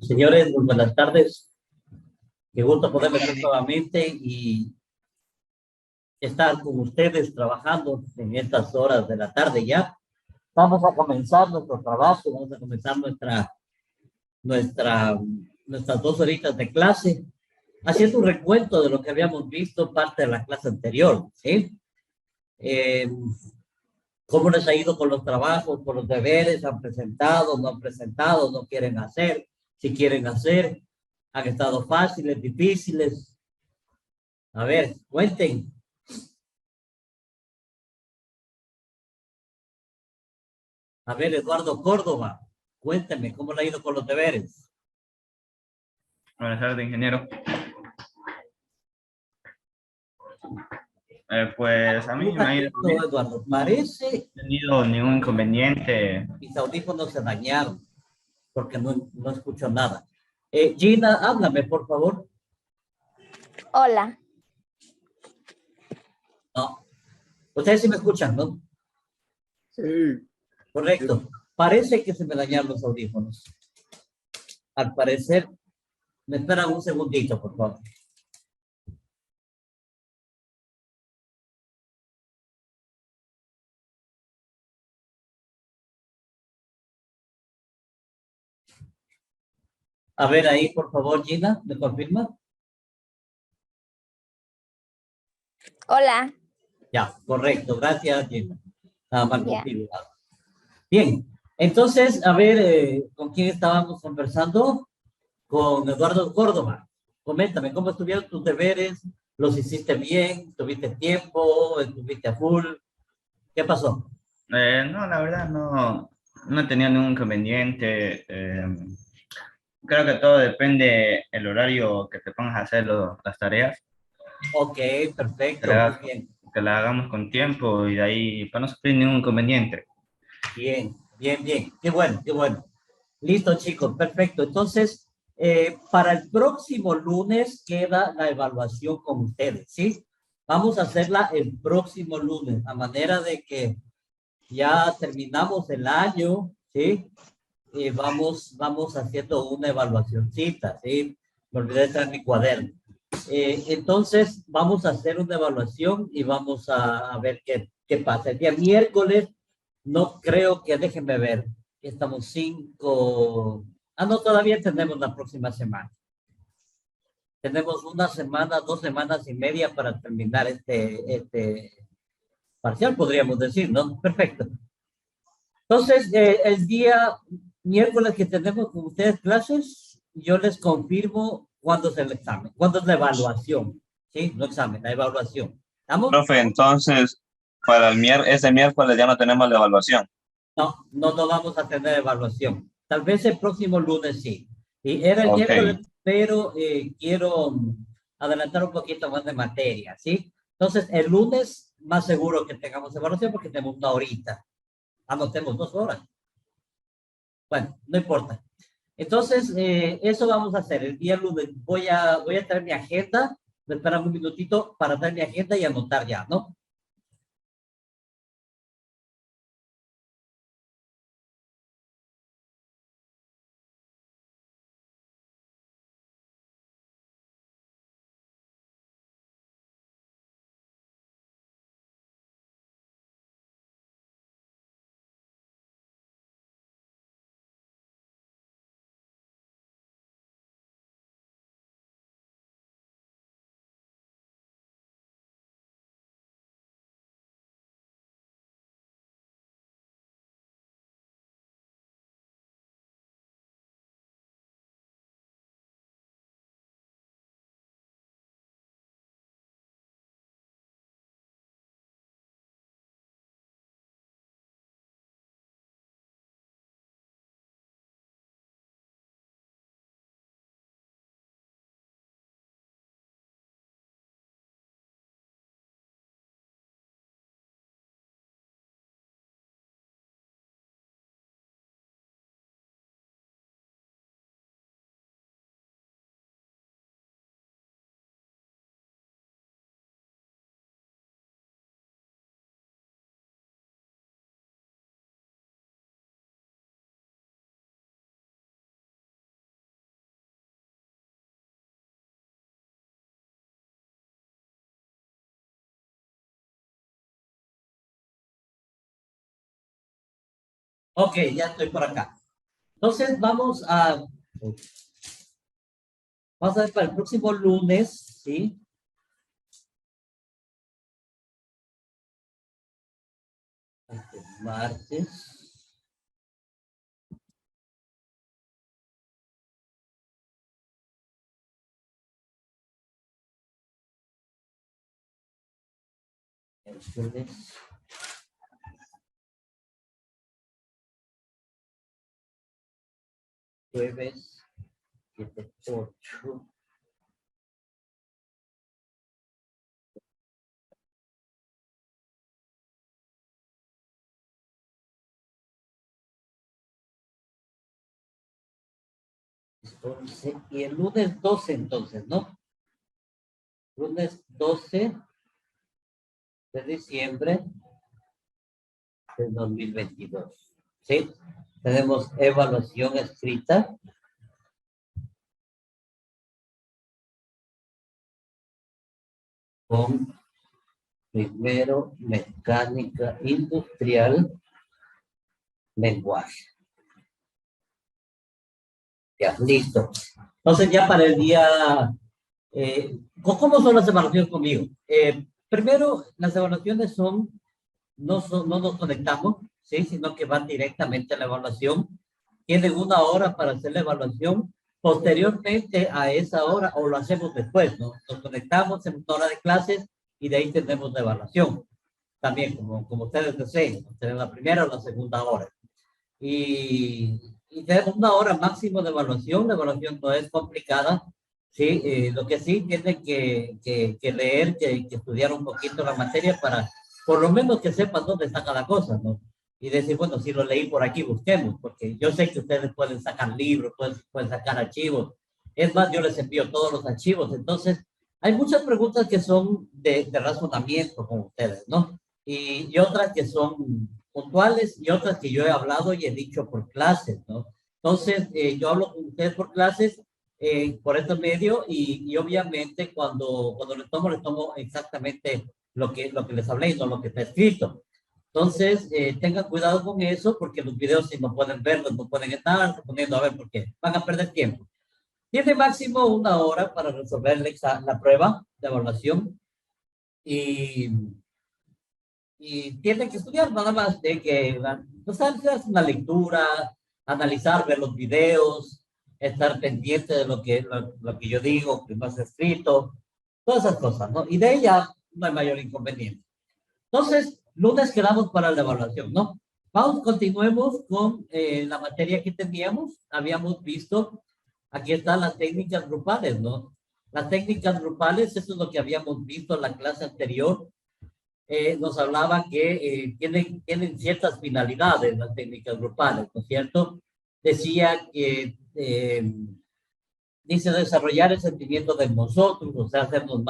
Señores, muy buenas tardes. Qué gusto poder ver nuevamente y estar con ustedes trabajando en estas horas de la tarde ya. Vamos a comenzar nuestro trabajo, vamos a comenzar nuestra, nuestras 2 horitas de clase, haciendo un recuento de lo que habíamos visto parte de la clase anterior, ¿sí? Eh, ¿Cómo les ha ido con los trabajos, con los deberes? ¿Han presentado, no han presentado, no quieren hacer? Si quieren hacer, ¿han estado fáciles, difíciles? A ver, cuenten. A ver, Eduardo Córdoba, cuénteme, ¿cómo le ha ido con los deberes? Buenas tardes, ingeniero. Pues a mí Un me ha ido bien. ratito, Eduardo, No parece he tenido ningún inconveniente. mis audífonos se dañaron porque no escucho nada. Gina, háblame, por favor. Hola. No, ustedes sí me escuchan, ¿no? Sí. Correcto. Parece que se me dañaron los audífonos. Al parecer, me esperan un segundito, por favor. A ver ahí, por favor, Gina, ¿me confirma? Hola. Ya, correcto. Gracias, Gina. Nada más Ya. confirmado. Bien, entonces, a ver, ¿con quién estábamos conversando? Con Eduardo Córdoba. Coméntame, ¿cómo estuvieron tus deberes? ¿Los hiciste bien? ¿Tuviste tiempo? ¿Estuviste a full? ¿Qué pasó? No, la verdad no he tenido ningún inconveniente. Creo que todo depende el horario que te pongas a hacer las tareas, Ok, que perfecto, muy la, bien. que la hagamos con tiempo y de ahí para no sufrir ningún inconveniente. Bien, bien, bien. Qué bueno, qué bueno. Listo, chicos, perfecto. Entonces, para el próximo lunes queda la evaluación con ustedes, ¿sí? Vamos a hacerla el próximo lunes, a manera de que ya terminamos el año, ¿sí? Vamos haciendo una evaluacióncita, ¿sí? Me olvidé de traer mi cuaderno. Entonces, vamos a hacer una evaluación y vamos a ver qué pasa. El día miércoles, no creo que, déjenme ver, estamos 5. Ah, no, todavía tenemos la próxima semana. Tenemos una semana, 2 semanas y media para terminar este parcial, podríamos decir, ¿no? Perfecto. Entonces, el día miércoles que tenemos con ustedes clases, yo les confirmo cuándo es el examen, cuándo es la evaluación, ¿sí? No examen, la evaluación. ¿Estamos? Profe, entonces, para ese miércoles ya no tenemos la evaluación. No vamos a tener evaluación. Tal vez el próximo lunes sí. Y era el Ok, miércoles, pero quiero adelantar un poquito más de materia, ¿sí? Entonces, el lunes, más seguro que tengamos evaluación porque tenemos una horita. Anotemos 2 horas. Bueno, no importa. Entonces, eso vamos a hacer. El día lunes voy a traer mi agenda. Me esperan un minutito para traer mi agenda y anotar ya, ¿no? Ok, ya estoy por acá. Entonces vamos a ver para el próximo lunes, ¿sí? Martes. Miércoles. Jueves. 7, 8. Y el lunes 12 entonces, ¿no? Lunes 12 de diciembre de 2022. ¿Sí? Tenemos evaluación escrita. Con primero mecánica industrial, lenguaje. Ya, listo. Entonces ya para el día, ¿cómo son las evaluaciones conmigo? Primero, las evaluaciones no nos conectamos, ¿sí? Sino que van directamente a la evaluación. Tienen 1 hora para hacer la evaluación. Posteriormente a esa hora, o lo hacemos después, ¿no? Nos conectamos en 1 hora de clases y de ahí tenemos la evaluación. También, como ustedes deseen, tener la primera o la segunda hora. Y tenemos 1 hora máximo de evaluación. La evaluación no es complicada, ¿sí? Lo que sí tienen que leer, que estudiar un poquito la materia para, por lo menos que sepan dónde está cada cosa, ¿no? Y decir, bueno, si lo leí por aquí, busquemos, porque yo sé que ustedes pueden sacar libros, pueden sacar archivos. Es más, yo les envío todos los archivos. Entonces, hay muchas preguntas que son de razonamiento con ustedes, ¿no? Y otras que son puntuales y otras que yo he hablado y he dicho por clases, ¿no? Entonces, yo hablo con ustedes por clases, por este medio y obviamente cuando les tomo exactamente lo que les hablé y no lo que está escrito. Entonces, tengan cuidado con eso porque los videos si no pueden verlos, no pueden estar poniendo a ver porque van a perder tiempo. Tiene máximo 1 hora para resolver la prueba de evaluación y tienen que estudiar nada más de que pues, hacer una lectura, analizar, ver los videos, estar pendiente de lo que yo digo, que no es escrito, todas esas cosas, ¿no? Y de ella no hay mayor inconveniente. Entonces, lunes quedamos para la evaluación, ¿no? Continuemos con la materia que teníamos. Habíamos visto, aquí están las técnicas grupales, ¿no? Las técnicas grupales, eso es lo que habíamos visto en la clase anterior. Nos hablaban que tienen ciertas finalidades las técnicas grupales, ¿no es cierto? Decía que dice desarrollar el sentimiento de nosotros, o sea, hacernos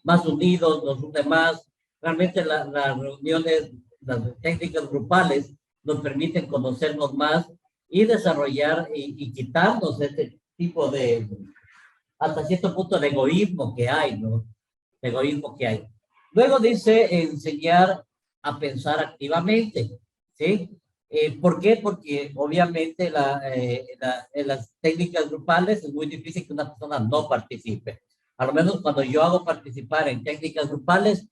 más unidos, nos une más. Realmente las reuniones, las técnicas grupales nos permiten conocernos más y desarrollar y quitarnos este tipo de, hasta cierto punto, de egoísmo que hay, ¿no? De egoísmo que hay. Luego dice enseñar a pensar activamente, ¿sí? ¿Por qué? Porque obviamente en las técnicas grupales es muy difícil que una persona no participe. A lo menos cuando yo hago participar en técnicas grupales,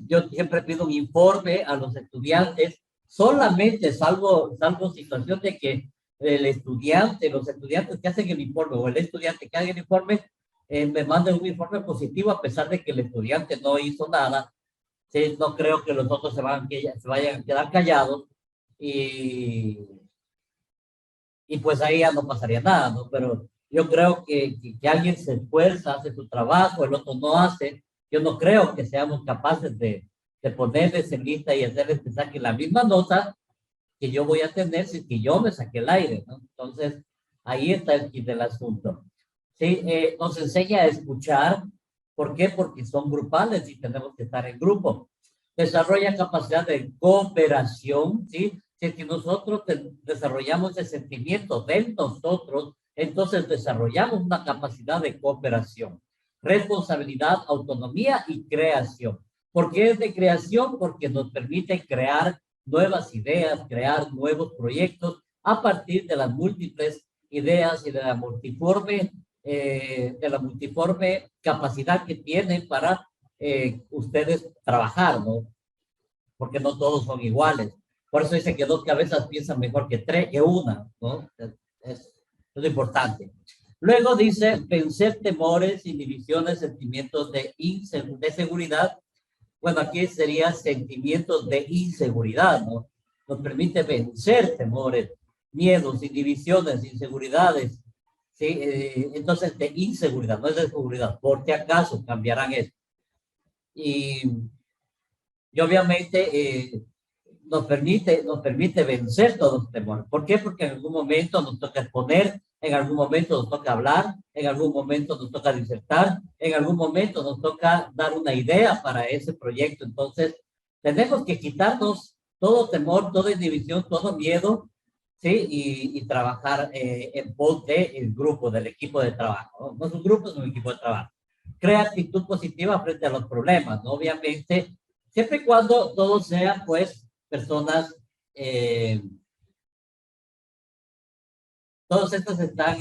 yo siempre pido un informe a los estudiantes, solamente salvo situación de que los estudiantes que hacen el informe o el estudiante que haga el informe me manden un informe positivo a pesar de que el estudiante no hizo nada. Sí, no creo que los otros se vayan a quedar callados y pues ahí ya no pasaría nada, ¿no? Pero yo creo que alguien se esfuerza, hace su trabajo, el otro no hace. Yo no creo que seamos capaces de ponerles en lista y hacerles que saquen la misma nota que yo voy a tener si que yo me saqué el aire, ¿no? Entonces, ahí está el kit del asunto. Sí, nos enseña a escuchar. ¿Por qué? Porque son grupales y tenemos que estar en grupo. Desarrolla capacidad de cooperación, ¿sí? Si nosotros desarrollamos el sentimiento de nosotros, entonces desarrollamos una capacidad de cooperación. Responsabilidad, autonomía y creación. ¿Por qué es de creación? Porque nos permite crear nuevas ideas, crear nuevos proyectos a partir de las múltiples ideas y de la multiforme capacidad que tienen para ustedes trabajar, ¿no? Porque no todos son iguales. Por eso dice que 2 cabezas piensan mejor que 3, que una, ¿no? Es lo importante. Luego dice, vencer temores, inhibiciones, sentimientos de seguridad. Bueno, aquí sería sentimientos de inseguridad, ¿no? Nos permite vencer temores, miedos, inhibiciones, inseguridades, ¿sí? Entonces, de inseguridad, no es de seguridad, por si acaso cambiarán eso. Y obviamente nos permite vencer todos los temores. ¿Por qué? Porque en algún momento nos toca exponer, en algún momento nos toca hablar, en algún momento nos toca disertar, en algún momento nos toca dar una idea para ese proyecto. Entonces, tenemos que quitarnos todo temor, toda inhibición, todo miedo, ¿sí? Y trabajar en pos del grupo, del equipo de trabajo, ¿no? No es un grupo, es un equipo de trabajo. Crea actitud positiva frente a los problemas, ¿no? Obviamente, siempre y cuando todos sean, pues, personas, todos estos están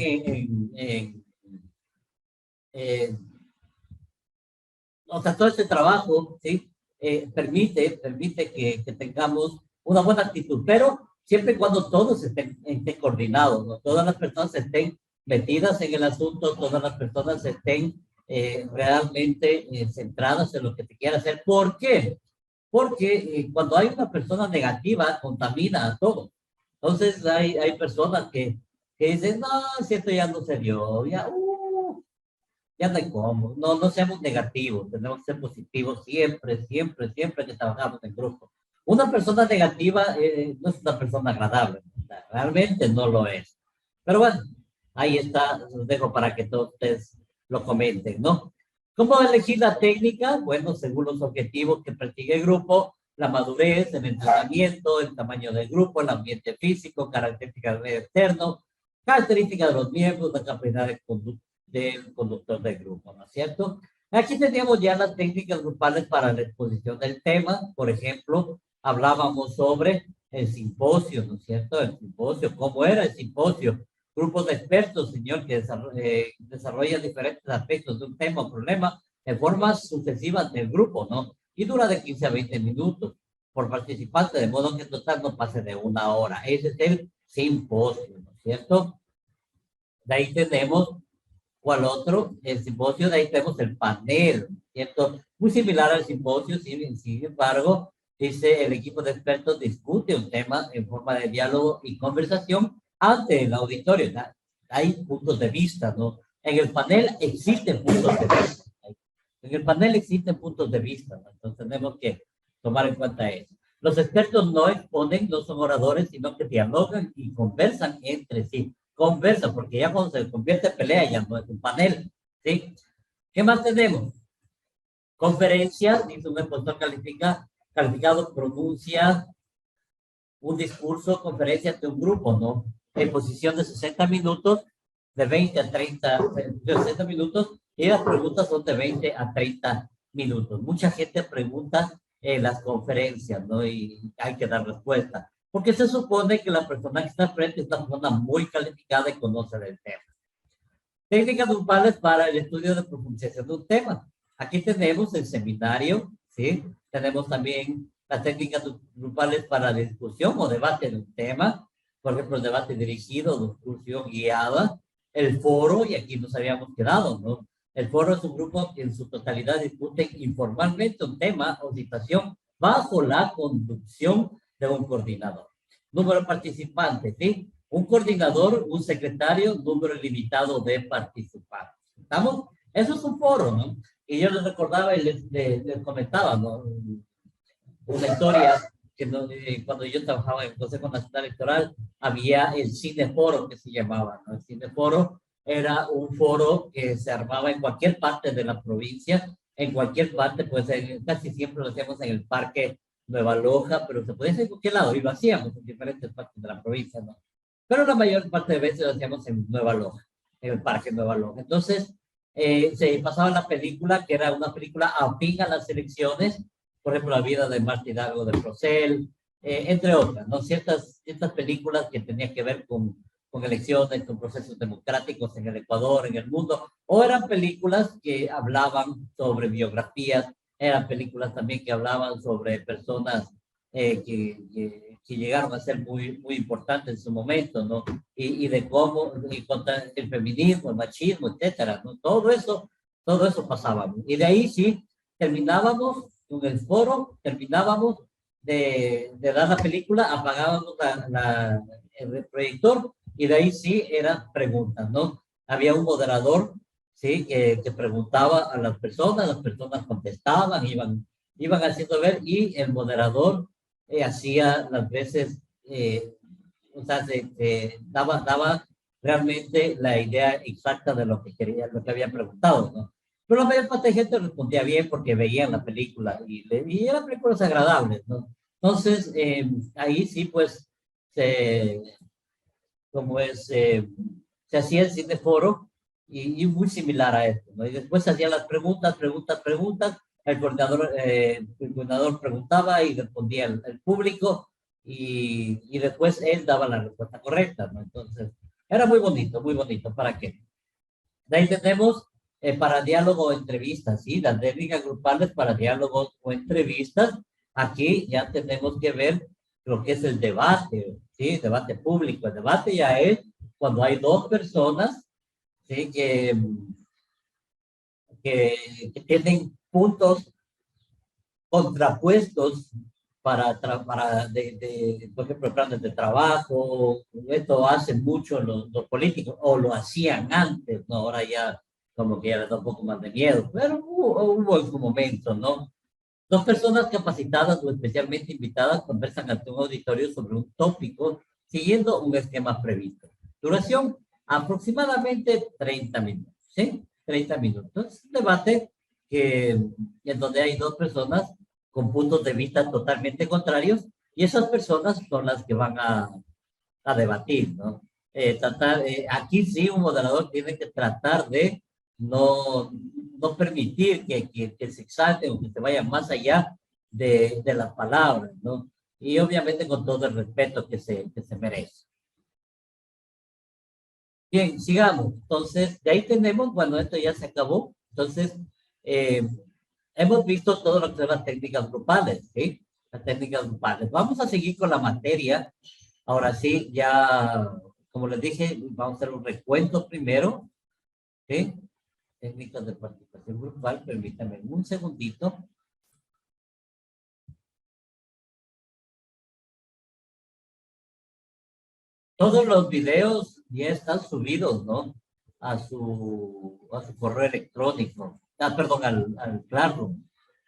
o sea, todo este trabajo, ¿sí? Permite que tengamos una buena actitud, pero siempre y cuando todos estén coordinados, ¿no? Todas las personas estén metidas en el asunto, todas las personas estén realmente centradas en lo que se quiere hacer. ¿Por qué? Porque cuando hay una persona negativa, contamina a todo. Entonces hay personas que dicen, no, si esto ya no se dio, ya no hay cómo. No seamos negativos, tenemos que ser positivos siempre que trabajamos en grupo. Una persona negativa no es una persona agradable, realmente no lo es. Pero bueno, ahí está, los dejo para que todos ustedes lo comenten, ¿no? ¿Cómo elegir la técnica? Bueno, según los objetivos que persigue el grupo, la madurez, el entrenamiento, el tamaño del grupo, el ambiente físico, características del medio externo, características de los miembros, la capacidad del conductor del grupo, ¿no es cierto? Aquí teníamos ya las técnicas grupales para la exposición del tema. Por ejemplo, hablábamos sobre el simposio, ¿no es cierto? El simposio, ¿cómo era el simposio? Grupos de expertos, señor, que desarrollan diferentes aspectos de un tema o problema en formas sucesivas del grupo, ¿no? Y dura de 15 a 20 minutos por participante, de modo que en total no pase de 1 hora. Ese es el simposio, ¿no es cierto? De ahí tenemos, ¿cuál otro? El simposio, de ahí tenemos el panel, ¿cierto? Muy similar al simposio, sin embargo, dice el equipo de expertos discute un tema en forma de diálogo y conversación ante el auditorio. Hay puntos de vista, ¿no? En el panel existen puntos de vista. En el panel existen puntos de vista, ¿no? Entonces tenemos que tomar en cuenta eso. Los expertos no exponen, no son oradores, sino que dialogan y conversan entre sí. Conversa, porque ya cuando se convierte en pelea ya no es un panel, ¿sí? ¿Qué más tenemos? Conferencias, dice un expositor calificado pronuncia un discurso, conferencia de un grupo, ¿no? En posición de 60 minutos, de 20 a 30, de 60 minutos, y las preguntas son de 20 a 30 minutos. Mucha gente pregunta en las conferencias, ¿no? Y hay que dar respuesta. Porque se supone que la persona que está frente es una persona muy calificada y conoce del tema. Técnicas grupales para el estudio de profundización de un tema. Aquí tenemos el seminario, ¿sí? Tenemos también las técnicas grupales para la discusión o debate de un tema. Por ejemplo, el debate dirigido, discusión guiada, el foro, y aquí nos habíamos quedado, ¿no? El foro es un grupo que en su totalidad discuten informalmente un tema o situación bajo la conducción de un coordinador. Número de participantes, ¿sí? Un coordinador, un secretario, número limitado de participantes. ¿Estamos? Eso es un foro, ¿no? Y yo les recordaba y les comentaba, ¿no? Una historia que cuando yo trabajaba en el Consejo Nacional Electoral había el cineforo que se llamaba, ¿no? El cineforo era un foro que se armaba en cualquier parte de la provincia, en cualquier parte, pues casi siempre lo hacíamos en el Parque Nueva Loja, pero se podía hacer en cualquier lado y lo hacíamos en diferentes partes de la provincia, ¿no? Pero la mayor parte de veces lo hacíamos en Nueva Loja, en el Parque Nueva Loja. Entonces, se pasaba la película, que era una película afín a las elecciones, por ejemplo, la vida de Marta Hidalgo de Procel, entre otras, ¿no? Ciertas películas que tenían que ver con elecciones, con procesos democráticos en el Ecuador, en el mundo, o eran películas que hablaban sobre biografías, eran películas también que hablaban sobre personas que llegaron a ser muy importantes en su momento, ¿no? Y de cómo, y contra el feminismo, el machismo, etcétera, ¿no? Todo eso pasaba. Y de ahí sí, terminábamos con el foro, terminábamos de dar la película, apagábamos el proyector y de ahí sí eran preguntas, ¿no? Había un moderador, sí, que preguntaba a las personas contestaban, iban haciendo ver y el moderador hacía las veces, o sea, daba realmente la idea exacta de lo que quería, lo que había preguntado, ¿no? Pero la mayor parte de gente respondía bien porque veían la película y eran películas agradables, ¿no? Entonces, ahí sí, pues, como es, se hacía el cineforo y muy similar a esto, ¿no? Y después se hacían las preguntas, el coordinador preguntaba y respondía el público y después él daba la respuesta correcta, ¿no? Entonces, era muy bonito, ¿para qué? De ahí tenemos para diálogo o entrevistas, ¿sí? Las técnicas grupales para diálogos o entrevistas. Aquí ya tenemos que ver lo que es el debate, ¿sí? Debate público. El debate ya es cuando hay dos personas, ¿sí? Que tienen puntos contrapuestos por ejemplo, planes de trabajo. Esto hacen mucho los políticos, o lo hacían antes, ¿no? Ahora ya como que ya les da un poco más de miedo, pero hubo en su momento, ¿no? Dos personas capacitadas o especialmente invitadas conversan ante un auditorio sobre un tópico siguiendo un esquema previsto. Duración aproximadamente 30 minutos, ¿sí? 30 minutos. Debate en donde hay dos personas con puntos de vista totalmente contrarios y esas personas son las que van a debatir, ¿no? Aquí sí un moderador tiene que tratar de no permitir que se exalte o que se vaya más allá de las palabras, ¿no? Y obviamente con todo el respeto que se merece. Bien, sigamos. Entonces, de ahí tenemos, bueno, esto ya se acabó. Entonces, hemos visto todo lo que son las técnicas grupales, ¿sí? Las técnicas grupales. Vamos a seguir con la materia. Ahora sí, ya, como les dije, vamos a hacer un recuento primero, ¿sí? Técnicas de participación grupal, permítanme un segundito. Todos los videos ya están subidos, ¿no? A su correo electrónico. Perdón, al Classroom.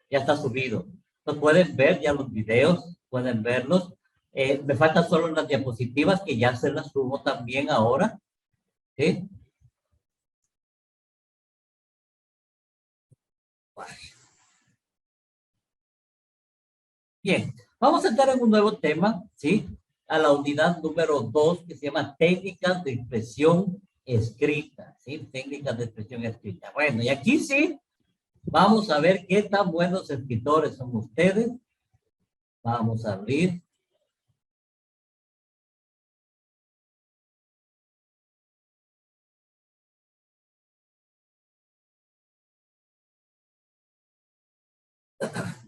Ya está subido. Entonces pueden ver ya los videos, pueden verlos. Me faltan solo las diapositivas que ya se las subo también ahora, ¿sí? Bien, vamos a entrar en un nuevo tema, ¿sí? A la unidad número 2 que se llama técnicas de expresión escrita, ¿sí? Técnicas de expresión escrita. Bueno, y aquí sí, vamos a ver qué tan buenos escritores son ustedes. Vamos a abrir.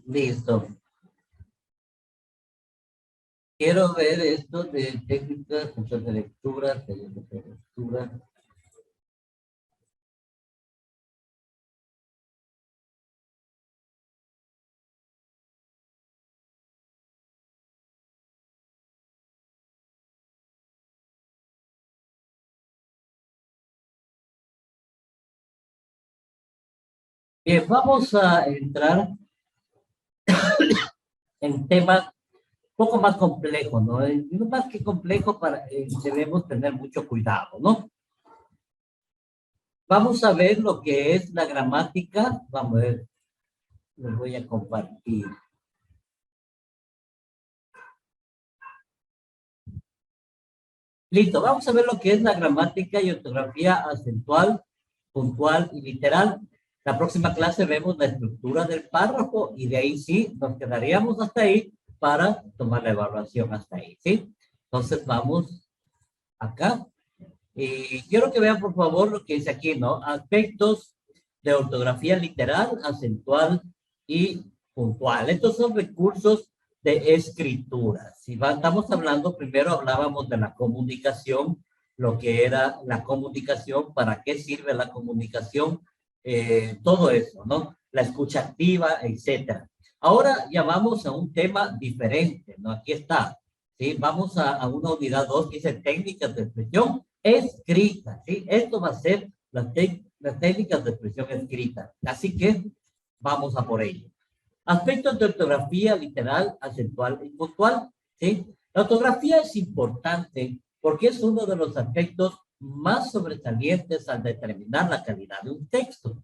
Listo. Quiero ver esto de técnicas de lectura, de lectura. Bien, vamos a entrar en temas un poco más complejos, ¿no? No más que complejo, debemos tener mucho cuidado, ¿no? Vamos a ver lo que es la gramática. Vamos a ver, les voy a compartir. Listo, vamos a ver lo que es la gramática y ortografía acentual, puntual y literal. La próxima clase vemos la estructura del párrafo y de ahí sí nos quedaríamos hasta ahí para tomar la evaluación hasta ahí, ¿sí? Entonces vamos acá. Y quiero que vean, por favor, lo que dice aquí, ¿no? Aspectos de ortografía literal, acentual y puntual. Estos son recursos de escritura. Si estamos hablando, primero hablábamos de la comunicación, lo que era la comunicación, para qué sirve la comunicación, todo eso, ¿no? La escucha activa, etcétera. Ahora ya vamos a un tema diferente, ¿no? Aquí está, ¿sí? Vamos a una unidad 2 que dice técnicas de expresión escrita, ¿sí? Esto va a ser las técnicas de expresión escrita. Así que vamos a por ello. Aspectos de ortografía literal, acentual y puntual, ¿sí? La ortografía es importante porque es uno de los aspectos más sobresalientes al determinar la calidad de un texto.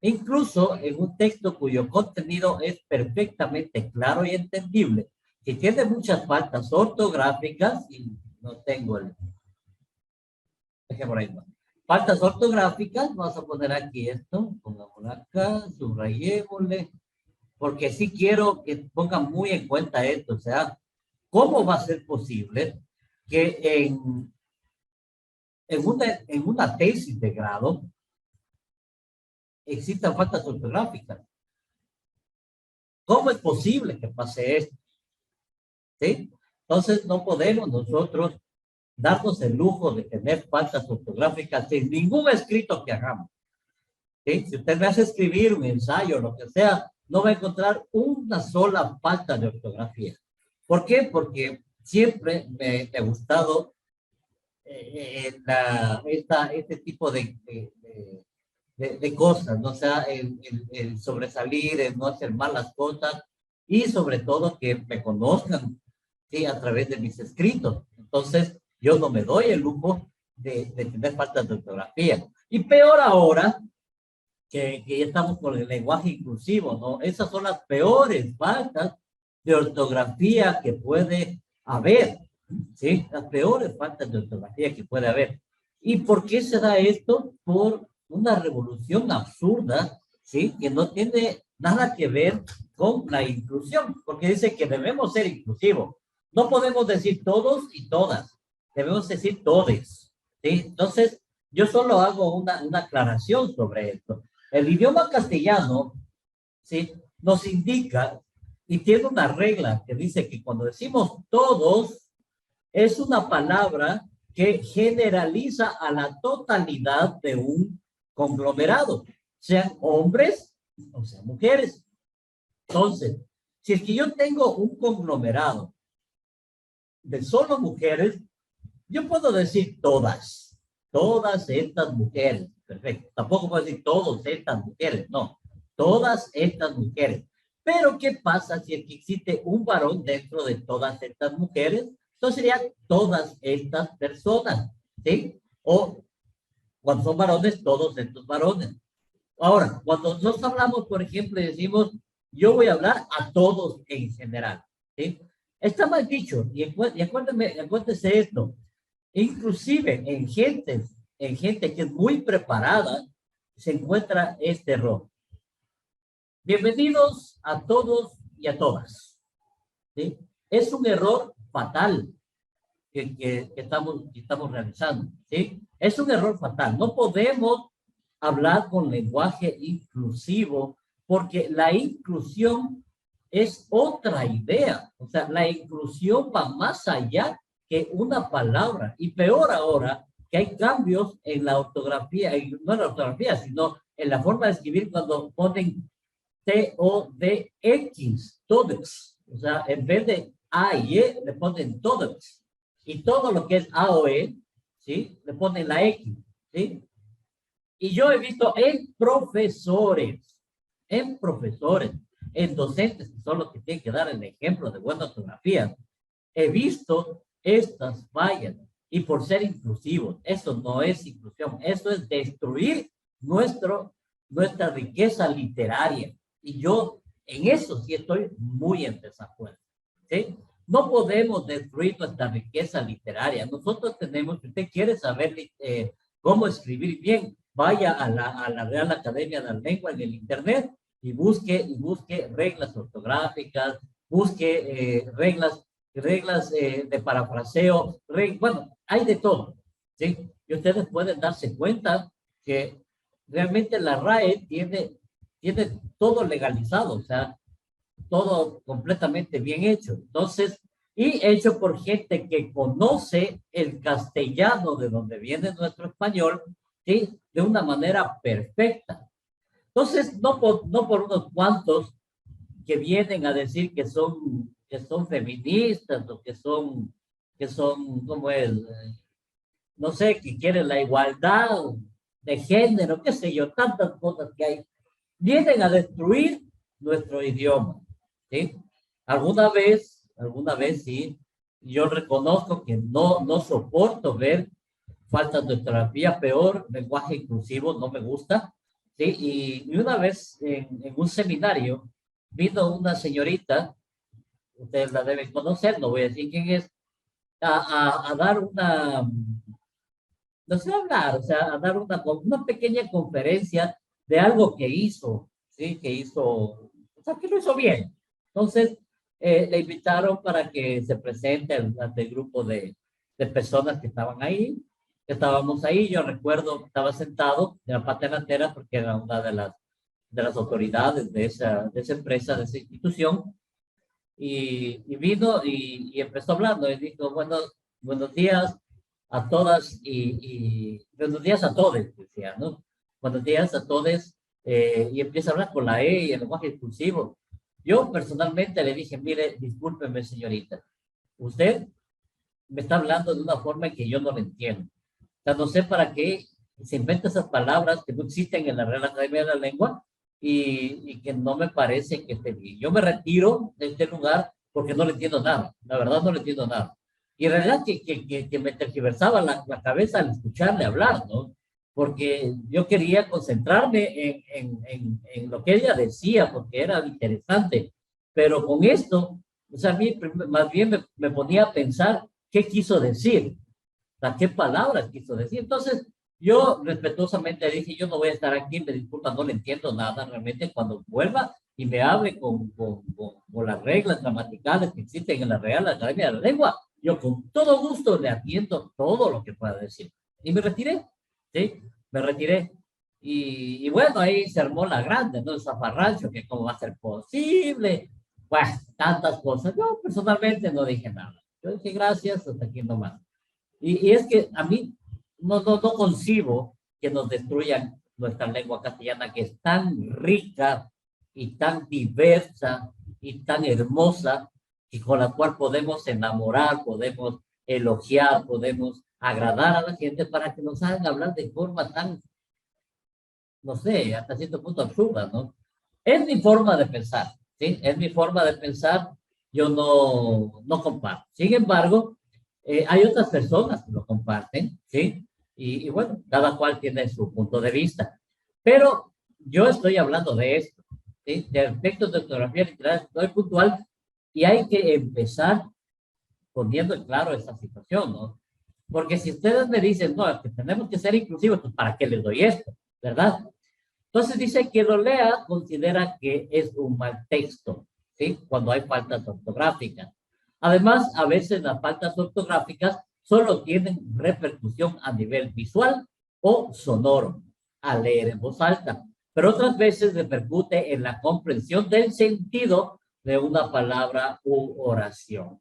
Incluso en un texto cuyo contenido es perfectamente claro y entendible, que tiene muchas faltas ortográficas, y no tengo el... Dejémoslo ahí, ¿no? Faltas ortográficas, vamos a poner aquí esto, pongámoslo acá, subrayémosle, porque sí quiero que pongan muy en cuenta esto, o sea, ¿cómo va a ser posible que en una tesis de grado existan faltas ortográficas? ¿Cómo es posible que pase esto? ¿Sí? Entonces no podemos nosotros darnos el lujo de tener faltas ortográficas en ningún escrito que hagamos. ¿Sí? Si usted me hace escribir un ensayo o lo que sea, no va a encontrar una sola falta de ortografía. ¿Por qué? Porque siempre me ha gustado este tipo de cosas, ¿no? O sea, el sobresalir, el no hacer malas cosas y sobre todo que me conozcan, ¿sí? A través de mis escritos. Entonces, yo no me doy el lujo de tener faltas de ortografía. Y peor ahora, que ya estamos con el lenguaje inclusivo, ¿no? Esas son las peores faltas de ortografía que puede haber, ¿sí? Las peores faltas de ortografía que puede haber. ¿Y por qué se da esto? Por una revolución absurda, ¿sí? Que no tiene nada que ver con la inclusión, porque dice que debemos ser inclusivos. No podemos decir todos y todas, debemos decir todes, ¿sí? Entonces, yo solo hago una aclaración sobre esto. El idioma castellano, ¿sí? Nos indica y tiene una regla que dice que cuando decimos todos, es una palabra que generaliza a la totalidad de un conglomerado, sean hombres o sean mujeres. Entonces, si es que yo tengo un conglomerado de solo mujeres, yo puedo decir todas estas mujeres. Perfecto. Tampoco puedo decir todas estas mujeres, no. Todas estas mujeres. Pero, ¿qué pasa si es que existe un varón dentro de todas estas mujeres? Entonces serían todas estas personas, ¿sí? O cuando son varones, todos estos varones. Ahora, cuando nosotros hablamos, por ejemplo, y decimos, yo voy a hablar a todos en general, ¿sí? Está mal dicho, y acuérdense esto, inclusive en gente que es muy preparada, se encuentra este error. Bienvenidos a todos y a todas, ¿sí? Es un error fatal que estamos realizando, ¿sí? Es un error fatal. No podemos hablar con lenguaje inclusivo porque la inclusión es otra idea. O sea, la inclusión va más allá que una palabra. Y peor ahora, que hay cambios en la ortografía, no en la ortografía, sino en la forma de escribir cuando ponen T-O-D-X, todex. O sea, en vez de A y E, le ponen todex. Y todo lo que es A o E, ¿sí? Le ponen la X, ¿sí? Y yo he visto en profesores, en docentes, que son los que tienen que dar el ejemplo de buena ortografía, he visto estas fallas. Y por ser inclusivos, eso no es inclusión, eso es destruir nuestra riqueza literaria. Y yo en eso sí estoy muy en desacuerdo, ¿sí? No podemos destruir nuestra riqueza literaria. Nosotros tenemos, si usted quiere saber cómo escribir bien, vaya a la Real Academia de la Lengua en el Internet y busque reglas ortográficas, busque reglas de parafraseo, bueno, hay de todo, ¿sí? Y ustedes pueden darse cuenta que realmente la RAE tiene todo legalizado, o sea, todo completamente bien hecho. Entonces, y hecho por gente que conoce el castellano de donde viene nuestro español, ¿sí? De una manera perfecta. Entonces, no por unos cuantos que vienen a decir que son feministas o que son, ¿cómo es? No sé, que quieren la igualdad de género, qué sé yo, tantas cosas que hay, vienen a destruir nuestro idioma, ¿sí? Alguna vez sí, yo reconozco que no soporto ver faltas de ortografía, peor, lenguaje inclusivo, no me gusta, ¿sí? Y una vez en un seminario vino una señorita, ustedes la deben conocer, no voy a decir quién es, a dar no sé hablar, o sea, a dar una pequeña conferencia de algo que hizo, ¿sí? Que hizo, o sea, que lo hizo bien. Entonces, le invitaron para que se presente ante el grupo de personas que estaban ahí, que estábamos ahí. Yo recuerdo, estaba sentado en la parte delantera porque era una de las autoridades de esa empresa, de esa institución, y vino y empezó hablando y dijo, bueno, buenos días a todas y buenos días a todos, decía, ¿no? Buenos días a todos, y empieza a hablar con la E y el lenguaje exclusivo. Yo personalmente le dije, mire, discúlpeme señorita, usted me está hablando de una forma en que yo no lo entiendo. O sea, no sé para qué se inventa esas palabras que no existen en la Real Academia de la Lengua y que no me parece que esté bien. Yo me retiro de este lugar porque no le entiendo nada. La verdad no le entiendo nada. Y en realidad que me tergiversaba la cabeza al escucharle hablar, ¿no? Porque yo quería concentrarme en lo que ella decía, porque era interesante. Pero con esto, o sea, a mí más bien me ponía a pensar qué quiso decir, sea, qué palabras quiso decir. Entonces, yo respetuosamente dije, yo no voy a estar aquí, me disculpa, no le entiendo nada realmente. Cuando vuelva y me hable con las reglas gramaticales que existen en la Real Academia de la Lengua, yo con todo gusto le atiendo todo lo que pueda decir. Y me retiré, ¿sí? Me retiré. Y bueno, ahí se armó la grande, ¿no? El zafarrancho, que cómo va a ser posible. Bueno, tantas cosas. Yo personalmente no dije nada. Yo dije gracias, hasta aquí nomás. Y es que a mí no concibo que nos destruyan nuestra lengua castellana, que es tan rica y tan diversa y tan hermosa, y con la cual podemos enamorar, podemos elogiar, podemos agradar a la gente para que nos hagan hablar de forma tan, no sé, hasta cierto punto absurda, ¿no? Es mi forma de pensar, ¿sí? Es mi forma de pensar, yo no comparto. Sin embargo, hay otras personas que lo comparten, ¿sí? Y bueno, cada cual tiene su punto de vista. Pero yo estoy hablando de esto, ¿sí? De aspectos de ortografía literaria, estoy puntual y hay que empezar poniendo en claro esta situación, ¿no? Porque si ustedes me dicen, no, es que tenemos que ser inclusivos, pues ¿para qué les doy esto? ¿Verdad? Entonces dice que lo lea, considera que es un mal texto, ¿sí? Cuando hay faltas ortográficas. Además, a veces las faltas ortográficas solo tienen repercusión a nivel visual o sonoro, al leer en voz alta, pero otras veces repercute en la comprensión del sentido de una palabra u oración.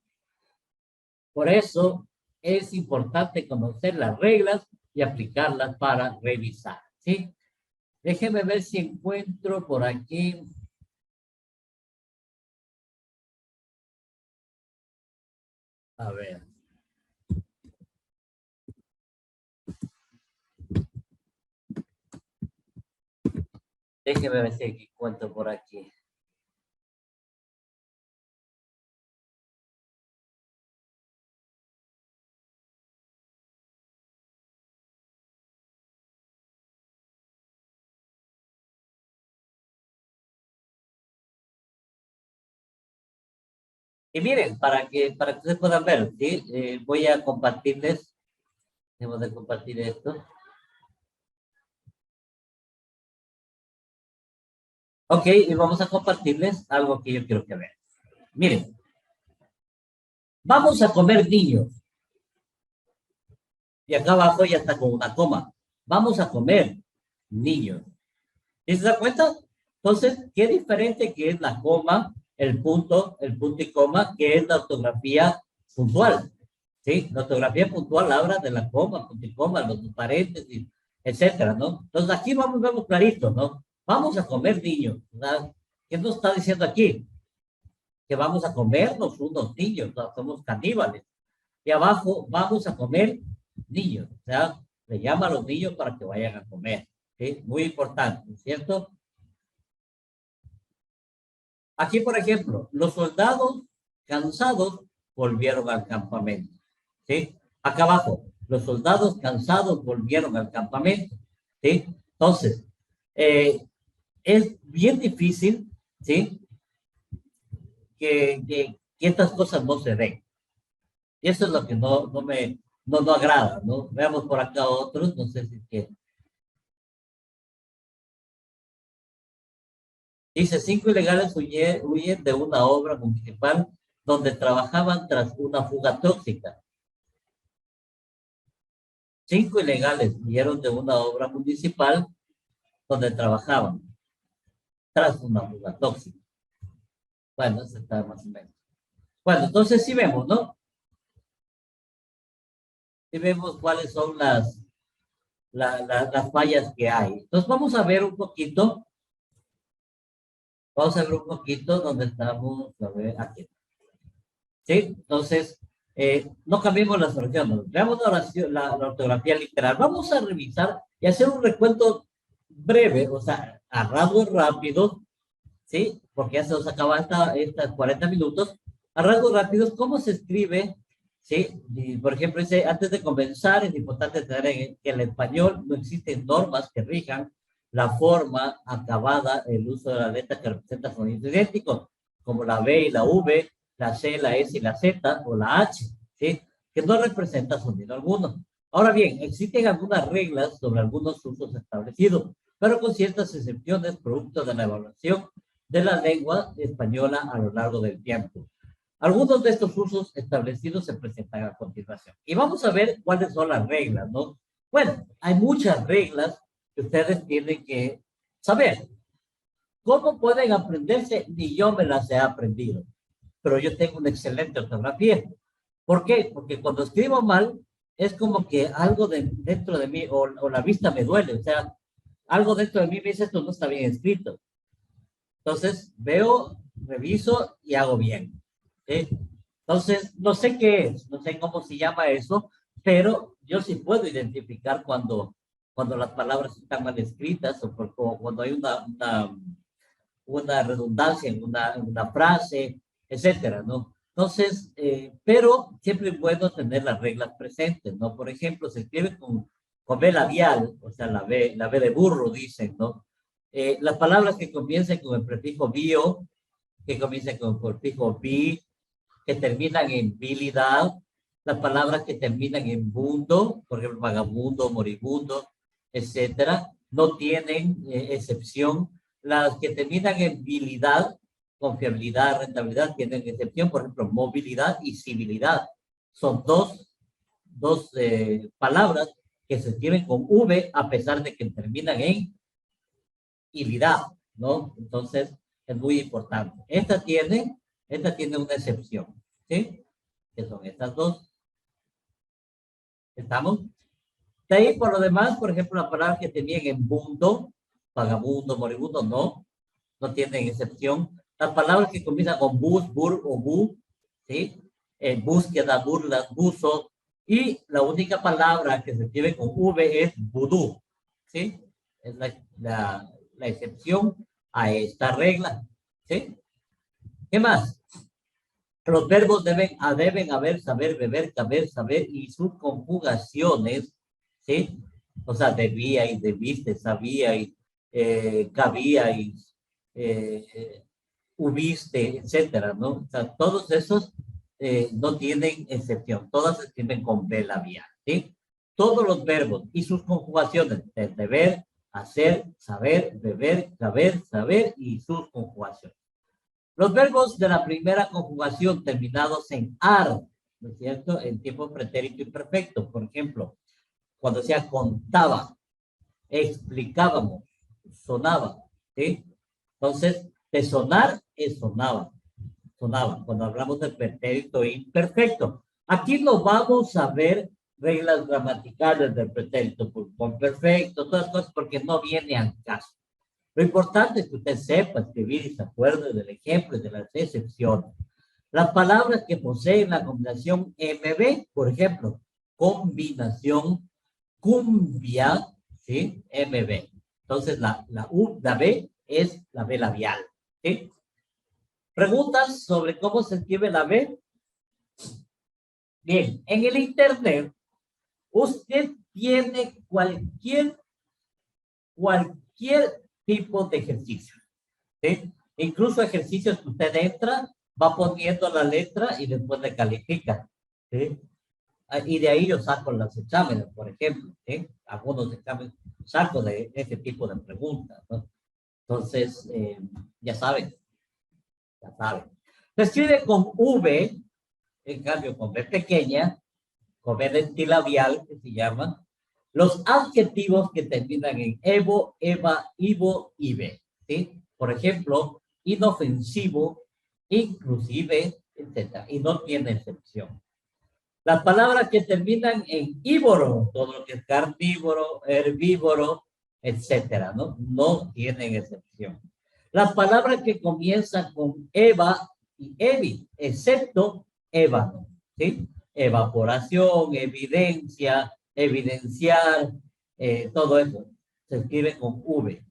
Por eso es importante conocer las reglas y aplicarlas para revisar, ¿sí? Déjenme ver si encuentro por aquí. A ver. Déjenme ver si encuentro por aquí. Y miren, para que ustedes puedan ver, ¿sí? Voy a compartirles. Debo de compartir esto. Ok, y vamos a compartirles algo que yo quiero que vean. Miren, vamos a comer niños. Y acá abajo ya está con una coma. Vamos a comer niños. ¿Sí se da cuenta? Entonces, qué diferente que es la coma, el punto y coma, que es la ortografía puntual. ¿Sí? La ortografía puntual habla de la coma, punto y coma, los paréntesis, etcétera, ¿no? Entonces, aquí vemos clarito, ¿no? Vamos a comer niños, ¿verdad? ¿Qué nos está diciendo aquí? Que vamos a comernos unos niños, ¿no? Somos caníbales. Y abajo, vamos a comer niños, o sea, le llama a los niños para que vayan a comer, ¿sí? Muy importante, ¿cierto? Aquí, por ejemplo, los soldados cansados volvieron al campamento, ¿sí? Acá abajo, los soldados cansados volvieron al campamento, ¿sí? Entonces, es bien difícil, ¿sí? Que estas cosas no se den. Y eso es lo que no agrada, ¿no? Veamos por acá otros, no sé si es que... Dice, 5 ilegales huyen de una obra municipal donde trabajaban tras una fuga tóxica. 5 ilegales huyeron de una obra municipal donde trabajaban tras una fuga tóxica. Bueno, eso está más o menos. Bueno, entonces sí vemos, ¿no? Sí vemos cuáles son las fallas que hay. Entonces vamos a ver un poquito. Vamos a ver un poquito donde estamos. A ver, aquí. ¿Sí? Entonces, no cambiemos las oraciones. Veamos la ortografía literal. Vamos a revisar y hacer un recuento breve, o sea, a rasgos rápidos, ¿sí? Porque ya se nos acaba estas 40 minutos. A rasgos rápidos, ¿cómo se escribe? ¿Sí? Y, por ejemplo, dice, antes de comenzar, es importante tener que en el español no existen normas que rijan la forma acabada, el uso de la letra que representa sonidos idénticos, como la B y la V, la C, la S y la Z, o la H, ¿sí? Que no representa sonido alguno. Ahora bien, existen algunas reglas sobre algunos usos establecidos, pero con ciertas excepciones producto de la evaluación de la lengua española a lo largo del tiempo. Algunos de estos usos establecidos se presentan a continuación. Y vamos a ver cuáles son las reglas, ¿no? Bueno, hay muchas reglas que ustedes tienen que saber. ¿Cómo pueden aprenderse? Ni yo me las he aprendido, pero yo tengo una excelente ortografía. ¿Por qué? Porque cuando escribo mal, es como que algo dentro de mí, o la vista me duele, o sea, algo dentro de mí me dice, esto no está bien escrito. Entonces, veo, reviso y hago bien. ¿Sí? Entonces, no sé qué es, no sé cómo se llama eso, pero yo sí puedo identificar cuando las palabras están mal escritas o cuando hay una redundancia en una frase, etcétera, ¿no? Entonces, pero siempre es bueno tener las reglas presentes, ¿no? Por ejemplo, se escribe con B labial, o sea, la B de burro, dicen, ¿no? Las palabras que comiencen con el prefijo bio, que comiencen con el prefijo bi, que terminan en bilidad, las palabras que terminan en bundo, por ejemplo, vagabundo, moribundo, etcétera, no tienen excepción. Las que terminan en bilidad, confiabilidad, rentabilidad, tienen excepción, por ejemplo, movilidad y civilidad. Son dos palabras que se escriben con V a pesar de que terminan en ilidad, ¿no? Entonces, es muy importante. Esta tiene una excepción, ¿sí? Que son estas dos. ¿Estamos? De ahí, por lo demás, por ejemplo, la palabra que tenían en bundo, vagabundo, moribundo, no tienen excepción. Las palabras que comienzan con bus, bur o bu, ¿sí? Búsqueda, burlas, buzo. Y la única palabra que se escribe con V es vudú, ¿sí? Es la excepción a esta regla, ¿sí? ¿Qué más? Los verbos deben haber, saber, beber, caber, saber y sus conjugaciones, ¿sí? O sea, debía y debiste, sabía y cabía y hubiste, etcétera, ¿no? O sea, todos esos no tienen excepción, todas se escriben con B labial, ¿sí? Todos los verbos y sus conjugaciones, deber, hacer, saber, beber, caber, saber y sus conjugaciones. Los verbos de la primera conjugación terminados en ar, ¿no es cierto? En tiempo pretérito imperfecto. Por ejemplo, cuando sea contaba, explicábamos, sonaba, ¿sí? Entonces, de sonar es sonaba. Sonaba, cuando hablamos del pretérito imperfecto. Aquí no vamos a ver reglas gramaticales del pretérito perfecto, todas las cosas, porque no viene al caso. Lo importante es que usted sepa escribir y se acuerde del ejemplo y de las excepciones. Las palabras que poseen la combinación MB, por ejemplo, combinación cumbia, ¿sí? MB. Entonces, la B es la B labial, ¿sí? ¿Preguntas sobre cómo se escribe la B? Bien, en el internet, usted tiene cualquier tipo de ejercicio, ¿sí? Incluso ejercicios que usted entra, va poniendo la letra y después le califica, ¿sí? Y de ahí yo saco los exámenes, por ejemplo, ¿sí? Algunos exámenes saco de ese tipo de preguntas, ¿no? Entonces, ya saben. Se escribe con V, en cambio con B pequeña, con B dentilabial, que se llama, los adjetivos que terminan en evo, eva, ivo, ive, ¿sí? Por ejemplo, inofensivo, inclusive, etc. Y no tiene excepción. Las palabras que terminan en ívoro, todo lo que es carnívoro, herbívoro, etcétera, ¿no? No tienen excepción. Las palabras que comienzan con eva y evi, excepto ébano, ¿sí? Evaporación, evidencia, evidenciar, todo eso se escribe con V,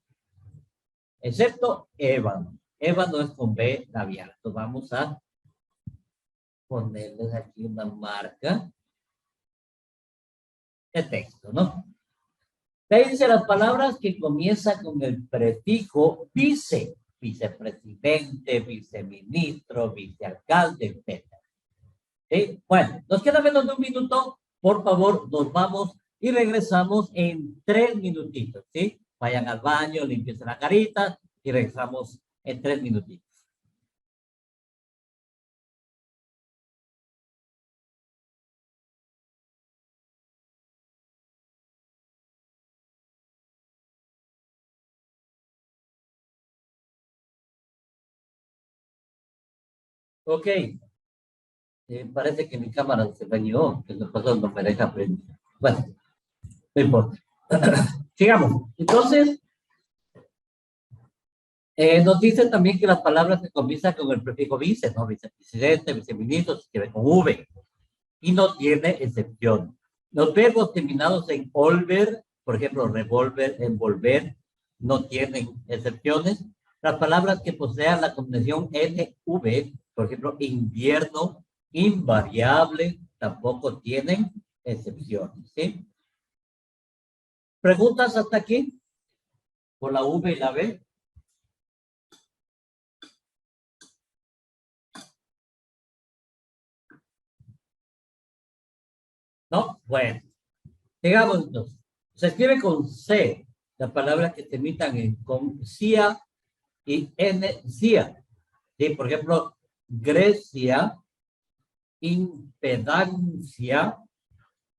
excepto ébano. Ébano es con B labial. Entonces vamos a ponerles aquí una marca de texto, ¿no? Ahí dice las palabras que comienzan con el prefijo vice, vicepresidente, viceministro, vicealcalde, etc. ¿Sí? Bueno, nos queda menos de un minuto. Por favor, nos vamos y regresamos en 3 minutitos, ¿sí? Vayan al baño, limpiense la carita y regresamos en 3 minutitos. Ok. Parece que mi cámara se dañó, que lo pasó, no me deja prender. Bueno, no importa. Sigamos. Entonces, nos dicen también que las palabras que comienzan con el prefijo vice, ¿no? Vicepresidente, viceministro, se escribe con V. Y no tiene excepción. Los verbos terminados en volver, por ejemplo, revólver, envolver, no tienen excepciones. Las palabras que posean la combinación NV, por ejemplo, invierno, invariable, tampoco tienen excepciones, ¿sí? ¿Preguntas hasta aquí? ¿Por la V y la B? ¿No? Bueno, digamos entonces. Se escribe con C, las palabras que terminan con CIA y NCIA. ¿Sí? Por ejemplo, Grecia, impedancia,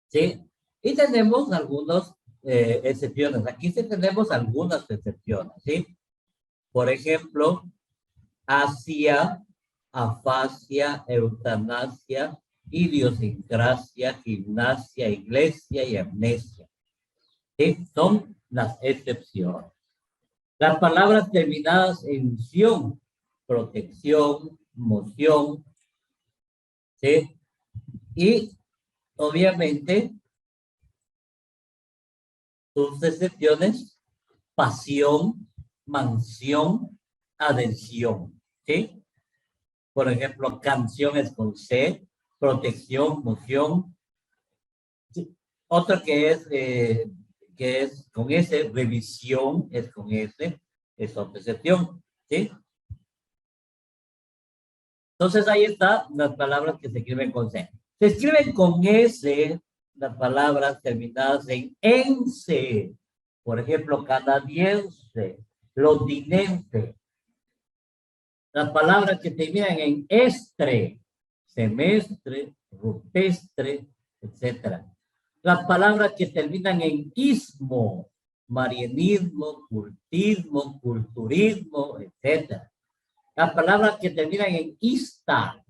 ¿sí? Y tenemos algunas excepciones. Aquí sí tenemos algunas excepciones, ¿sí? Por ejemplo, Asia, afasia, eutanasia, idiosincrasia, gimnasia, iglesia y amnesia. ¿Sí? Son las excepciones. Las palabras terminadas en ción, protección, moción, ¿sí? Y obviamente sus excepciones, pasión, mansión, adhesión, ¿sí? Por ejemplo, canción es con C, protección, moción. ¿Sí? Otra que es con S, revisión es con S, es otra excepción, ¿sí? Entonces ahí están las palabras que se escriben con C. Se escriben con S las palabras terminadas en ense. Por ejemplo, canadiense, londinense. Las palabras que terminan en estre, semestre, rupestre, etc. Las palabras que terminan en ismo, marianismo, cultismo, culturismo, etc. Las palabras que terminan en ista,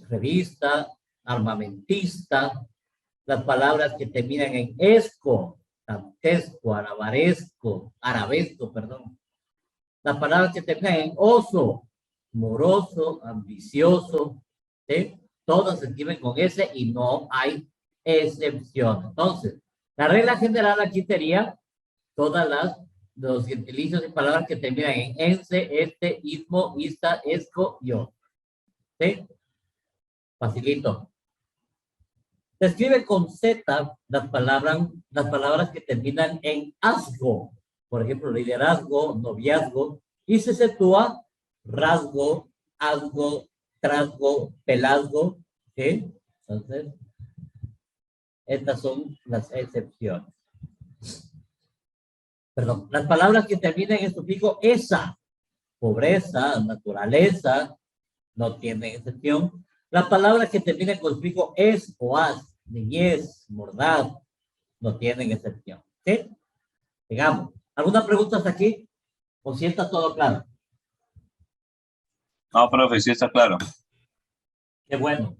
revista, armamentista. Las palabras que terminan en esco, dantesco, arabesco, perdón. Las palabras que terminan en oso, moroso, ambicioso, ¿sí? Todas se escriben con S y no hay excepción. Entonces, la regla general aquí sería todas los gentilicios y palabras que terminan en ense, este, ismo, ista, esco, yo. ¿Sí? Facilito. Se escribe con Z las palabras que terminan en asgo. Por ejemplo, liderazgo, noviazgo. Y se sitúa rasgo, asgo, trasgo, pelazgo. ¿Sí? Entonces, estas son las excepciones. Perdón, las palabras que terminan en sufijo esa, pobreza, naturaleza, no tienen excepción. Las palabras que terminan con sufijo es o as, niñez, mordaz, no tienen excepción. ¿Sí? Digamos, ¿alguna pregunta hasta aquí? ¿O si está todo claro? No, profe, sí está claro. Qué bueno.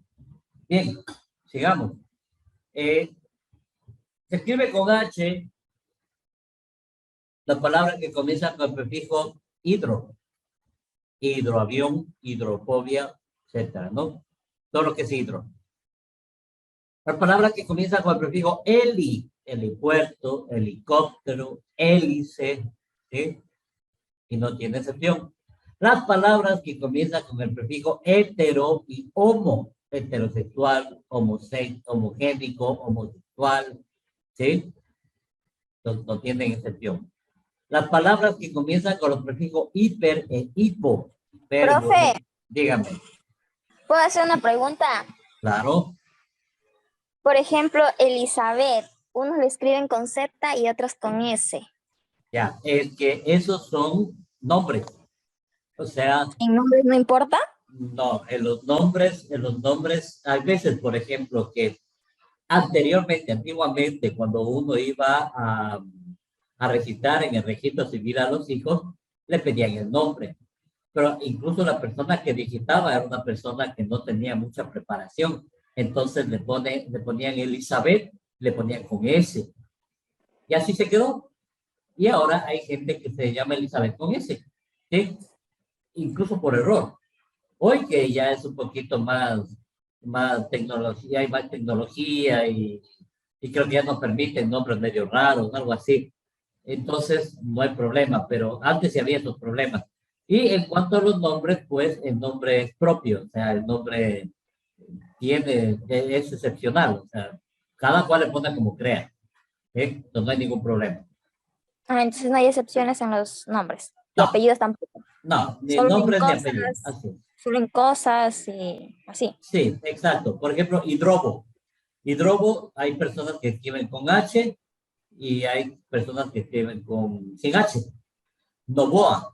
Bien, sigamos. Se escribe con H la palabra que comienza con el prefijo hidro. Hidroavión, hidrofobia, etcétera, ¿no? Todo lo que es hidro. La palabra que comienza con el prefijo heli, helipuerto, helicóptero, hélice, ¿sí? Y no tiene excepción. Las palabras que comienzan con el prefijo hetero y homo, heterosexual, homogénico, homosexual, ¿sí? No tienen excepción. Las palabras que comienzan con los prefijos hiper e hipo. Profe. Dígame. ¿Puedo hacer una pregunta? Claro. Por ejemplo, Elizabeth. Unos lo escriben con Z y otros con S. Ya, es que esos son nombres. O sea, ¿En nombres no importa? no, en los nombres, hay veces, por ejemplo, que antiguamente, cuando uno iba a registrar en el registro civil a los hijos, le pedían el nombre. Pero incluso la persona que digitaba era una persona que no tenía mucha preparación. Entonces le ponían Elizabeth, le ponían con S. Y así se quedó. Y ahora hay gente que se llama Elizabeth con S. ¿Sí? Incluso por error. Hoy que ya es un poquito más tecnología, hay más tecnología y creo que ya nos permiten nombres medio raros, algo así. Entonces no hay problema, pero antes sí había esos problemas. Y en cuanto a los nombres, pues el nombre es propio, o sea, el nombre es excepcional, o sea, cada cual le pone como crea, ¿sí? Entonces no hay ningún problema. Ah, entonces no hay excepciones en los nombres. Y No, apellidos tampoco. no, ni Solo en nombres ni cosas, apellidos, así. solo en cosas y así. Sí, exacto. Por ejemplo, hidrobo. Hidrobo, hay personas que escriben con H y hay personas que escriben sin H. Novoa.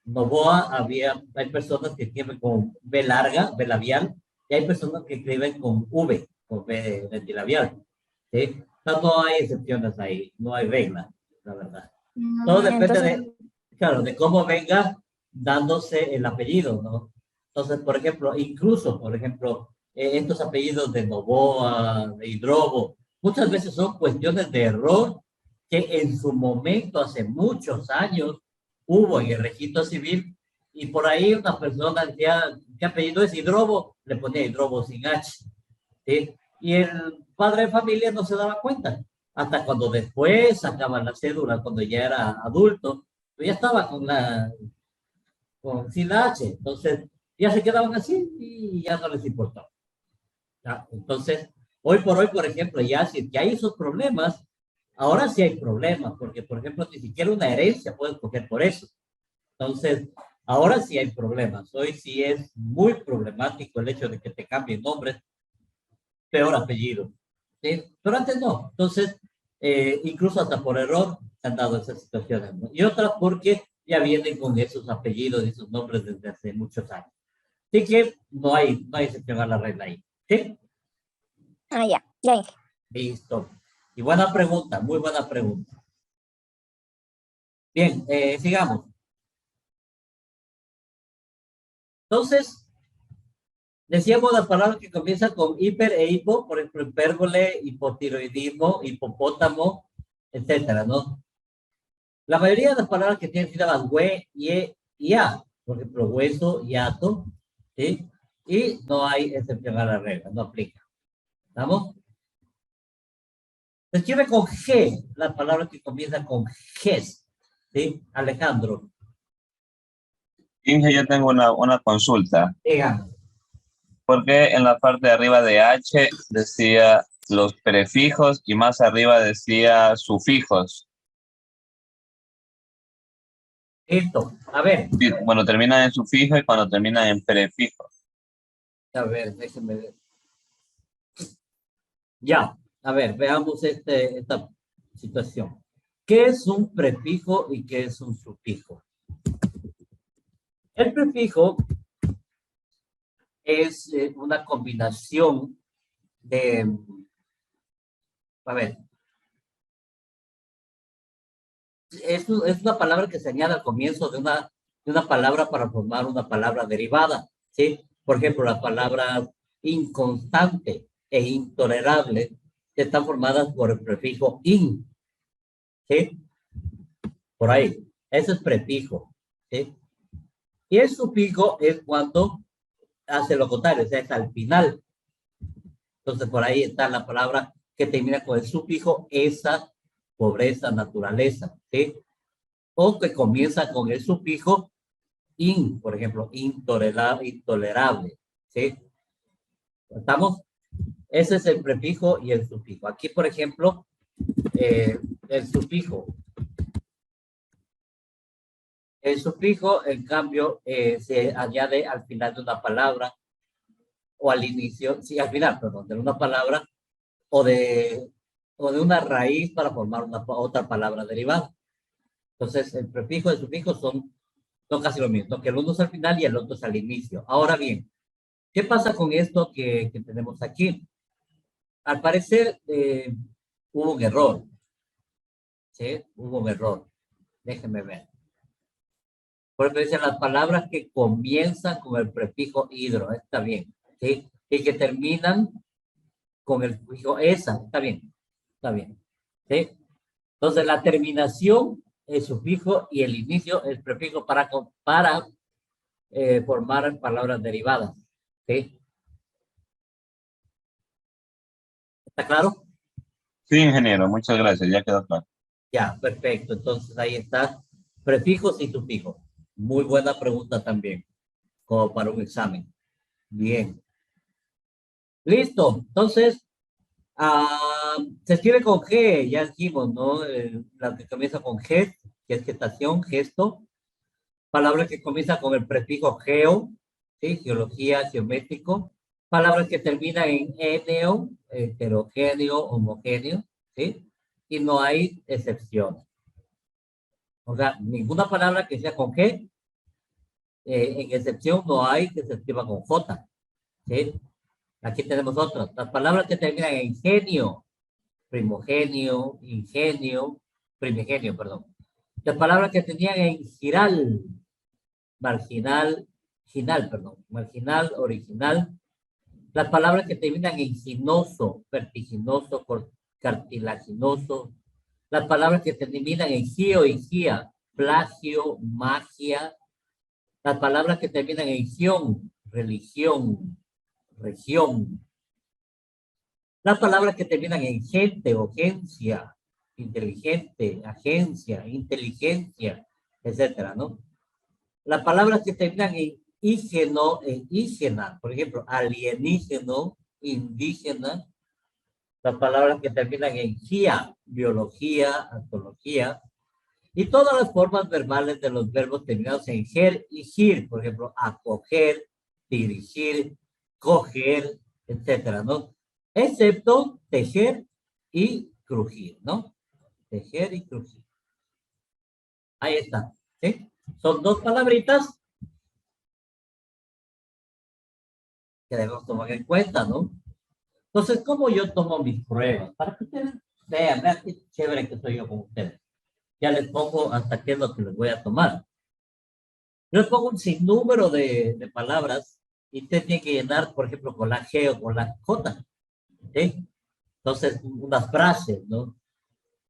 Novoa hay personas que escriben con B larga, B labial, y hay personas que escriben con V, con B ventilabial. ¿Sí? No hay excepciones ahí, no hay regla, la verdad. Todo depende de cómo venga dándose el apellido, ¿no? Entonces, por ejemplo, estos apellidos de Novoa, de Hidrobo, muchas veces son cuestiones de error que en su momento, hace muchos años, hubo en el registro civil y por ahí una persona decía, ¿qué apellido es Hidrobo? Le ponía Hidrobo sin H, ¿sí? Y el padre de familia no se daba cuenta, hasta cuando después sacaban la cédula, cuando ya era adulto, pues ya estaba sin la H, entonces ya se quedaban así y ya no les importaba. ¿Ya? Entonces, hoy por hoy, por ejemplo, ya si hay esos problemas, ahora sí hay problemas, porque por ejemplo, ni siquiera una herencia puedes coger por eso. Entonces, ahora sí hay problemas. Hoy sí es muy problemático el hecho de que te cambien nombres, peor apellido. ¿Sí? Pero antes no. Entonces, incluso hasta por error se han dado esas situaciones, ¿no? Y otra porque ya vienen con esos apellidos y sus nombres desde hace muchos años. Así que no hay excepción a la regla ahí. ¿Sí? Ah, ya dije. Listo. Y buena pregunta, muy buena pregunta. Bien, sigamos. Entonces, decíamos la palabra que comienza con hiper e hipo, por ejemplo, hipérbole, hipotiroidismo, hipopótamo, etcétera, ¿no? La mayoría de las palabras que tienen sílabas hue, ye y a, por ejemplo, hueso, hiato, ¿sí? Y no hay excepción a la regla, no aplica. ¿Estamos? Se escribe con G, la palabra que comienza con Ges, ¿sí? Alejandro, Inge, yo tengo una consulta. dígame. Porque en la parte de arriba de H decía los prefijos y más arriba decía sufijos? Listo. A ver, Sí, cuando termina en sufijo y cuando termina en prefijo. déjenme ver. Ya, a ver, veamos esta situación. ¿Qué es un prefijo y qué es un sufijo? El prefijo es una combinación de, a ver, es una palabra que se añade al comienzo de una palabra para formar una palabra derivada, ¿sí? Por ejemplo, la palabra inconstante e intolerable están formadas por el prefijo in, ¿sí? Por ahí. Ese es prefijo, ¿sí? Y el sufijo es cuando hace lo contrario, o sea, es al final. Entonces, por ahí está la palabra que termina con el sufijo esa, pobreza, naturaleza, ¿sí? O que comienza con el sufijo in, por ejemplo, intolerable, ¿sí? ¿Estamos? Ese es el prefijo y el sufijo. Aquí, por ejemplo, el sufijo. El sufijo, en cambio, se añade al final de una palabra o al inicio, sí, al final, perdón, de una palabra o de una raíz para formar otra palabra derivada. Entonces, el prefijo y el sufijo son casi lo mismo, que el uno es al final y el otro es al inicio. Ahora bien, ¿qué pasa con esto que tenemos aquí? Al parecer, hubo un error. ¿Sí? Hubo un error. Déjenme ver. Por ejemplo, dicen las palabras que comienzan con el prefijo hidro. Está bien. ¿Sí? Y que terminan con el prefijo esa. Está bien. Está bien. ¿Sí? Entonces, la terminación es sufijo y el inicio es prefijo para formar palabras derivadas. ¿Sí? ¿Está claro? Sí, ingeniero, muchas gracias, ya quedó claro. Ya, perfecto. Entonces, ahí está. Prefijos y sufijos. Muy buena pregunta también, como para un examen. Bien. Listo. Entonces, se escribe con G, ya dijimos, ¿no? La que comienza con G, que es gestación, gesto. Palabra que comienza con el prefijo geo, ¿sí? Geología, geométrico. Palabras que terminan en eneo, heterogéneo, homogéneo, ¿sí? Y no hay excepciones. O sea, ninguna palabra que sea con G, en excepción no hay que se escriba con J, ¿sí? Aquí tenemos otras. Las palabras que terminan en genio, primogenio, ingenio, primigenio, perdón. Las palabras que tenían en giral, marginal, perdón, marginal, original. Las palabras que terminan en ginoso, vertiginoso, cartilaginoso. Las palabras que terminan en gio y gia, plagio, magia. Las palabras que terminan en gión, religión, región. Las palabras que terminan en gente, urgencia, inteligente, agencia, inteligencia, etcétera, ¿no? Las palabras que terminan en ígeno, en ígena, por ejemplo, alienígeno, indígena. Las palabras que terminan en gia, biología, antología. Y todas las formas verbales de los verbos terminados en ger y gir, por ejemplo, acoger, dirigir, coger, etcétera, ¿no? Excepto tejer y crujir, ¿no? Tejer y crujir. Ahí está, ¿sí? Son dos palabritas que debemos tomar en cuenta, ¿no? Entonces, ¿cómo yo tomo mis pruebas? Para que ustedes vean qué chévere que soy yo con ustedes. Ya les pongo hasta qué es lo que les voy a tomar. Yo les pongo un sinnúmero de palabras y usted tiene que llenar, por ejemplo, con la G o con la J. ¿Sí? Entonces, unas frases, ¿no?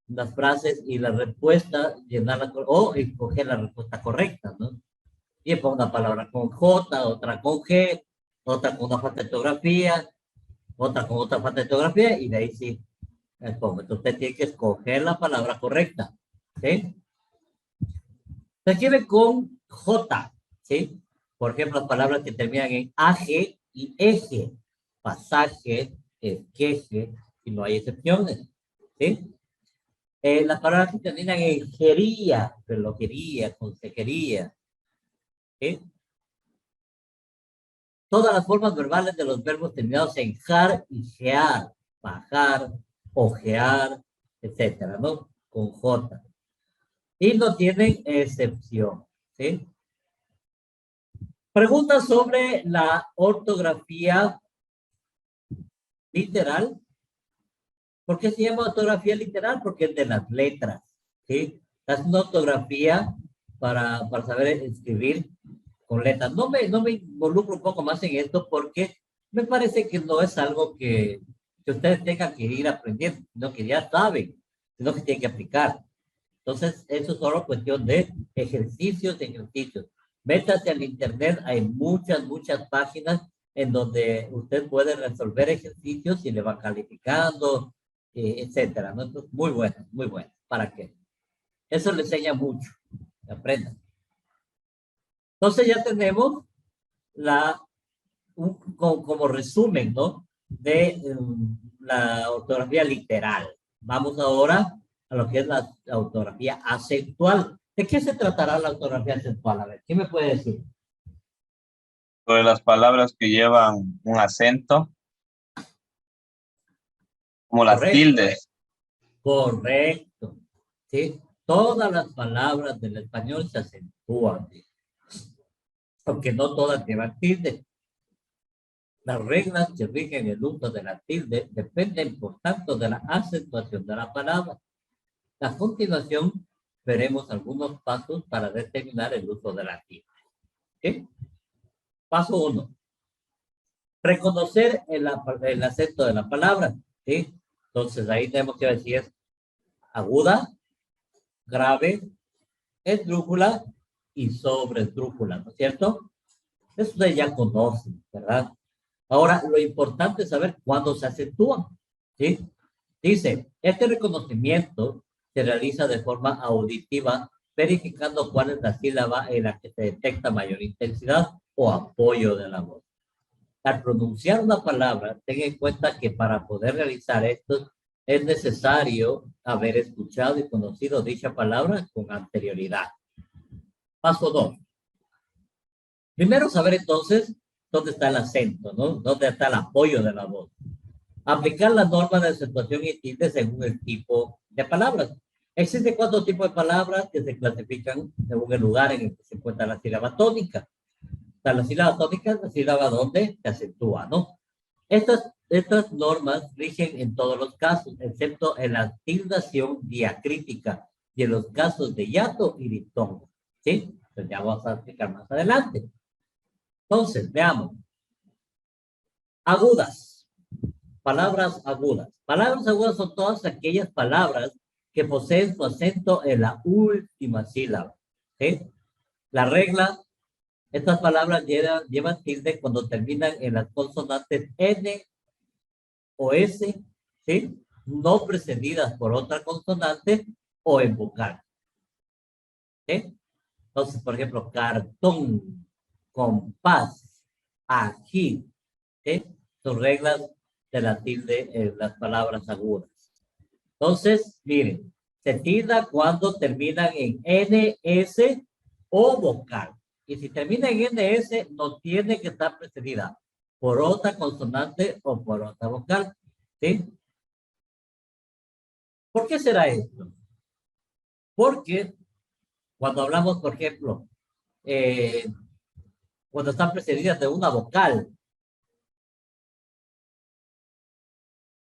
Unas frases y la respuesta, llenarla o escoger la respuesta correcta, ¿no? Y pongo una palabra con J, otra con G, otra con una falta de ortografía, otra con otra falta de ortografía, y de ahí sí pongo. Entonces, usted tiene que escoger la palabra correcta, ¿sí? Se escribe con J, ¿sí? Por ejemplo, las palabras que terminan en AG y eje, pasaje, esqueje, y no hay excepciones, ¿sí? Las palabras que terminan en jería, relojería, consejería, ¿sí? Todas las formas verbales de los verbos terminados en jar y gear, bajar, ojear, etcétera, ¿no? Con J. Y no tienen excepción, ¿sí? Preguntas sobre la ortografía literal. ¿Por qué se llama ortografía literal? Porque es de las letras, ¿sí? Es una ortografía para saber escribir con letras. No me involucro un poco más en esto porque me parece que no es algo que ustedes tengan que ir aprendiendo, sino que ya saben, sino que tienen que aplicar. Entonces, eso es solo cuestión de ejercicios. Métase al internet, hay muchas páginas en donde usted puede resolver ejercicios y le va calificando, etcétera, ¿no? Entonces, muy bueno. ¿Para qué? Eso le enseña mucho, aprendan. Entonces ya tenemos como resumen, ¿no? De la ortografía literal. Vamos ahora a lo que es la ortografía acentual. ¿De qué se tratará la ortografía acentual? A ver, ¿qué me puede decir? Sobre las palabras que llevan un acento, como las Correcto. tildes. Correcto. ¿Sí? Todas las palabras del español se acentúan, aunque no todas llevan tilde. Las reglas que rigen el uso de la tilde dependen, por tanto, de la acentuación de la palabra. A continuación, veremos algunos pasos para determinar el uso de la tilde. ¿Sí? Paso 1. Reconocer el acento de la palabra. ¿Sí? Entonces, ahí tenemos que ver si es aguda, grave, esdrújula y sobreesdrújula, ¿no es cierto? Eso ustedes ya conocen, ¿verdad? Ahora, lo importante es saber cuándo se acentúa, ¿sí? Dice, este reconocimiento se realiza de forma auditiva, verificando cuál es la sílaba en la que se detecta mayor intensidad o apoyo de la voz. Al pronunciar una palabra, ten en cuenta que para poder realizar esto es necesario haber escuchado y conocido dicha palabra con anterioridad. Paso 2. Primero saber entonces dónde está el acento, ¿no? Dónde está el apoyo de la voz. Aplicar las normas de acentuación y tilde según el tipo de palabras. Existen 4 tipos de palabras que se clasifican según el lugar en el que se encuentra la sílaba tónica. O sea, la sílaba tónica es la sílaba donde se acentúa, ¿no? Estas normas rigen en todos los casos, excepto en la tildación diacrítica y en los casos de hiato y diptongo, ¿sí? Pues ya vamos a explicar más adelante. Entonces, veamos. Agudas. Palabras agudas. Palabras agudas son todas aquellas palabras que poseen su acento en la última sílaba. ¿Sí? La regla, estas palabras llevan tilde cuando terminan en las consonantes N o S, ¿sí? No precedidas por otra consonante o en vocal. ¿Sí? Entonces, por ejemplo, cartón, compás, ají, ¿sí? Son reglas de la tilde en las palabras agudas. Entonces, miren, se tilda cuando terminan en NS o vocal. Y si termina en NS, no tiene que estar precedida por otra consonante o por otra vocal. ¿Sí? ¿Por qué será esto? Porque Cuando hablamos, por ejemplo, cuando están precedidas de una vocal.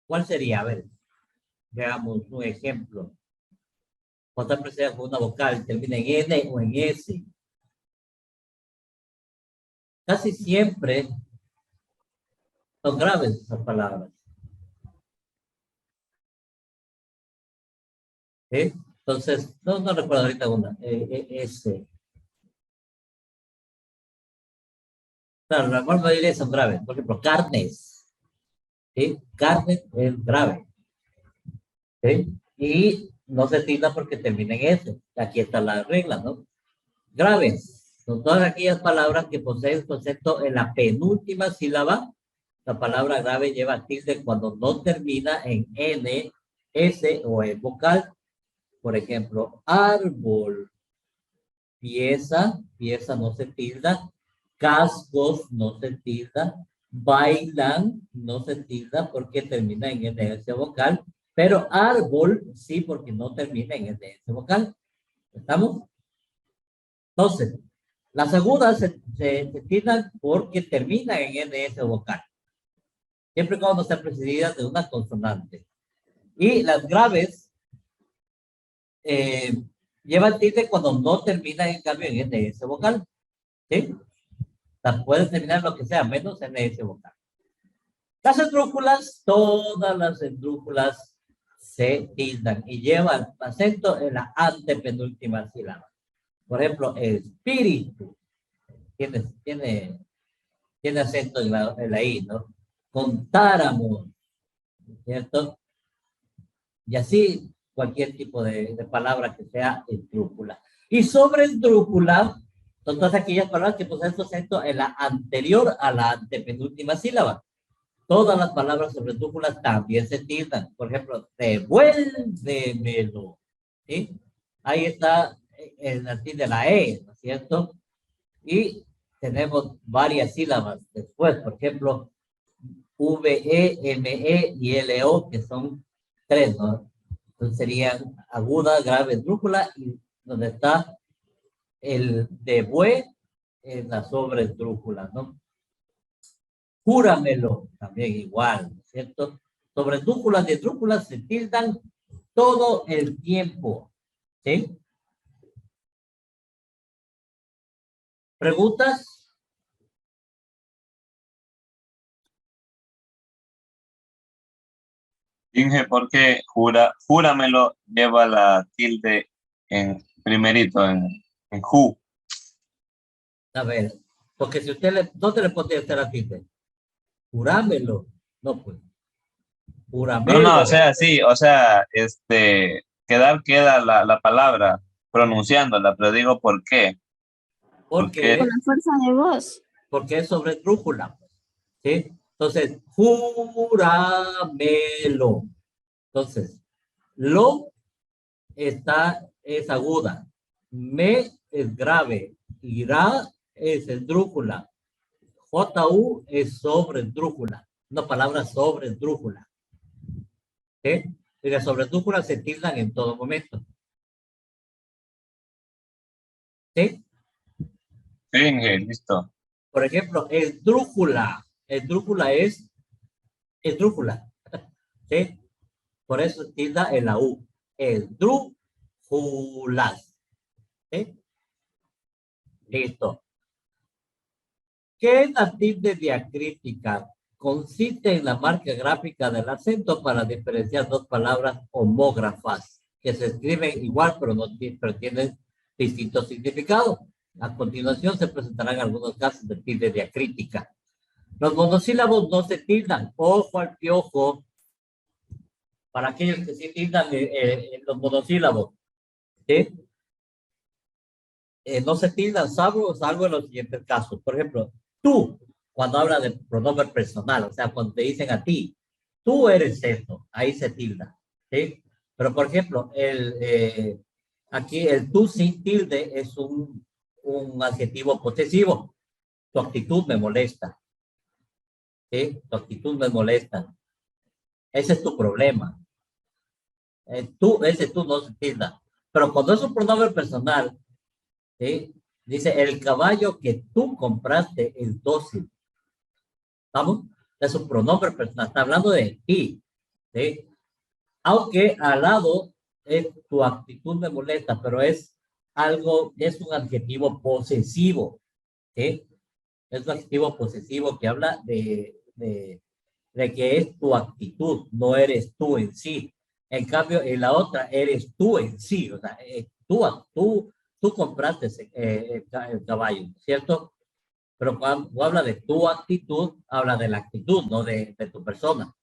¿Cuál sería? A ver, veamos un ejemplo. Cuando están precedidas por una vocal, termina en N o en S. Casi siempre son graves esas palabras. Entonces, no recuerdo ahorita una. S. Claro, la cual mayoría son graves. Por ejemplo, carnes. ¿Sí? Carne es grave. ¿Sí? Y no se tilda porque termina en S. Aquí está la regla, ¿no? Graves. Son todas aquellas palabras que poseen concepto en la penúltima sílaba. La palabra grave lleva tilde cuando no termina en N, S o en vocal. Por ejemplo, árbol. Pieza no se tilda. Cascos no se tilda. Bailan no se tilda porque termina en NS vocal. Pero árbol sí porque no termina en NS vocal. ¿Estamos? Entonces, las agudas se tildan porque terminan en NS vocal. Siempre y cuando están precedidas de una consonante. Y las graves llevan tilde cuando no terminan en cambio en NS vocal. ¿Sí? Las puedes terminar lo que sea, menos NS vocal. Las esdrújulas, todas las esdrújulas se tildan y llevan acento en la antepenúltima sílaba. Por ejemplo, espíritu tiene acento en la I, ¿no? Contáramos, ¿cierto? Y así cualquier tipo de palabra que sea esdrújula. Y sobre esdrújula son todas aquellas palabras que poseen su acento en la anterior a la antepenúltima sílaba. Todas las palabras sobre esdrújulas también se tildan. Por ejemplo, devuélvemelo. ¿Sí? Ahí está el tilde de la E, ¿no es cierto? Y tenemos varias sílabas después. Por ejemplo, VE, ME y LO, que son 3, ¿no? Entonces serían aguda, grave, esdrújula, y donde está el debue en la sobresdrújula, ¿no? Júramelo, también igual, ¿no es cierto? Sobresdrújulas y esdrújulas se tildan todo el tiempo, ¿sí? ¿Preguntas? Inge, ¿por qué júramelo lleva la tilde en primerito, en ju? A ver, porque si usted ¿dónde le podría estar la tilde? Júramelo. No, pues. Juramelo. No, o sea, sí, o sea, queda la palabra pronunciándola, pero digo, ¿por qué? Porque Con la fuerza de voz. porque es sobre esdrújula, ¿sí? Entonces, júramelo. Entonces, lo es aguda, me es grave, irá es esdrújula, JU es sobre esdrújula, una palabra sobre esdrújula. ¿Sí? Y las sobre esdrújula se tildan en todo momento. ¿Sí? Sí, Inge, listo. Por ejemplo, esdrújula. Esdrújula es esdrújula. ¿Sí? Por eso tilda en la U. Esdrújulas. ¿Sí? Listo. ¿Qué es la tilde diacrítica? Consiste en la marca gráfica del acento para diferenciar dos palabras homógrafas que se escriben igual pero tienen distintos significados. A continuación se presentarán algunos casos de tilde diacrítica. Los monosílabos no se tildan. Ojo al piojo. Para aquellos que sí tildan los monosílabos. ¿Sí? No se tildan salvo en los siguientes casos. Por ejemplo, tú, cuando habla de pronombre personal, o sea, cuando te dicen a ti, tú eres esto, ahí se tilda. ¿Sí? Pero, por ejemplo, aquí el tú sin tilde es un adjetivo posesivo. Tu actitud me molesta. ¿Sí? Tu actitud me molesta. Ese es tu problema. Ese tú no se tilda. Pero cuando es un pronombre personal, ¿sí? Dice, el caballo que tú compraste es dócil. ¿Vamos? Es un pronombre personal. Está hablando de ti. ¿Sí? Aunque al lado es tu actitud me molesta, pero es algo, es un adjetivo posesivo. ¿Sí? Es un adjetivo posesivo que habla de que es tu actitud, no eres tú en sí. En cambio, en la otra, eres tú en sí. O sea, tú compraste el caballo, ¿cierto? Pero cuando habla de tu actitud, habla de la actitud, no de tu persona.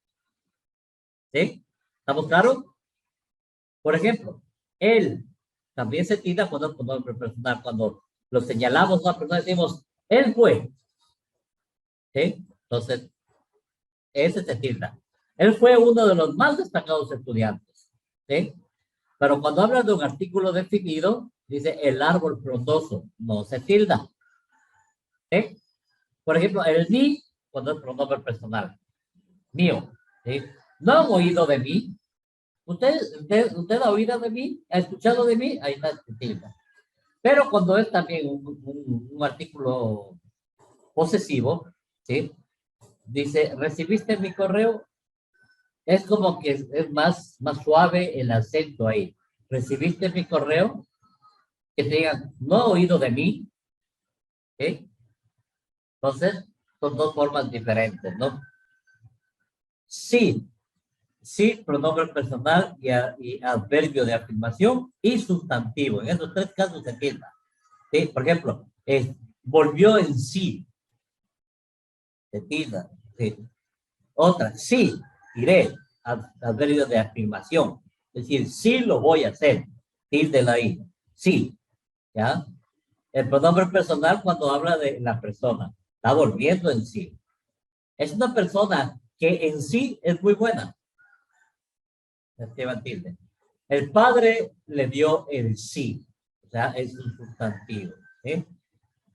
¿Sí? ¿Estamos claros? Por ejemplo, él también se tira cuando el pronombre personal, cuando lo señalamos a una persona, decimos, él fue. ¿Sí? Entonces, ese se tilda. Él fue uno de los más destacados estudiantes. ¿Sí? Pero cuando habla de un artículo definido, dice el árbol frondoso, no se tilda. ¿Sí? Por ejemplo, el mí, cuando es pronombre personal, mío. ¿Sí? ¿No han oído de mí? ¿Usted ha oído de mí? ¿Ha escuchado de mí? Ahí está se tilda. Pero cuando es también un artículo posesivo, ¿sí? Dice, ¿recibiste mi correo? Es como que es más suave el acento ahí. ¿Recibiste mi correo? Que te digan, no ha oído de mí. ¿Sí? Entonces, son dos formas diferentes, ¿no? Sí, sí, pronombre personal y adverbio de afirmación y sustantivo. En esos tres casos se tilda. ¿Sí? Por ejemplo, volvió en sí, se tilda. ¿Sí? Otra, sí, iré, adverbio de afirmación. Es decir, sí lo voy a hacer, tilde la I. Sí, ¿ya? El pronombre personal cuando habla de la persona, está volviendo en sí. Es una persona que en sí es muy buena. Esteban tilde. El padre le dio el sí, o sea, es un sustantivo. ¿Sí?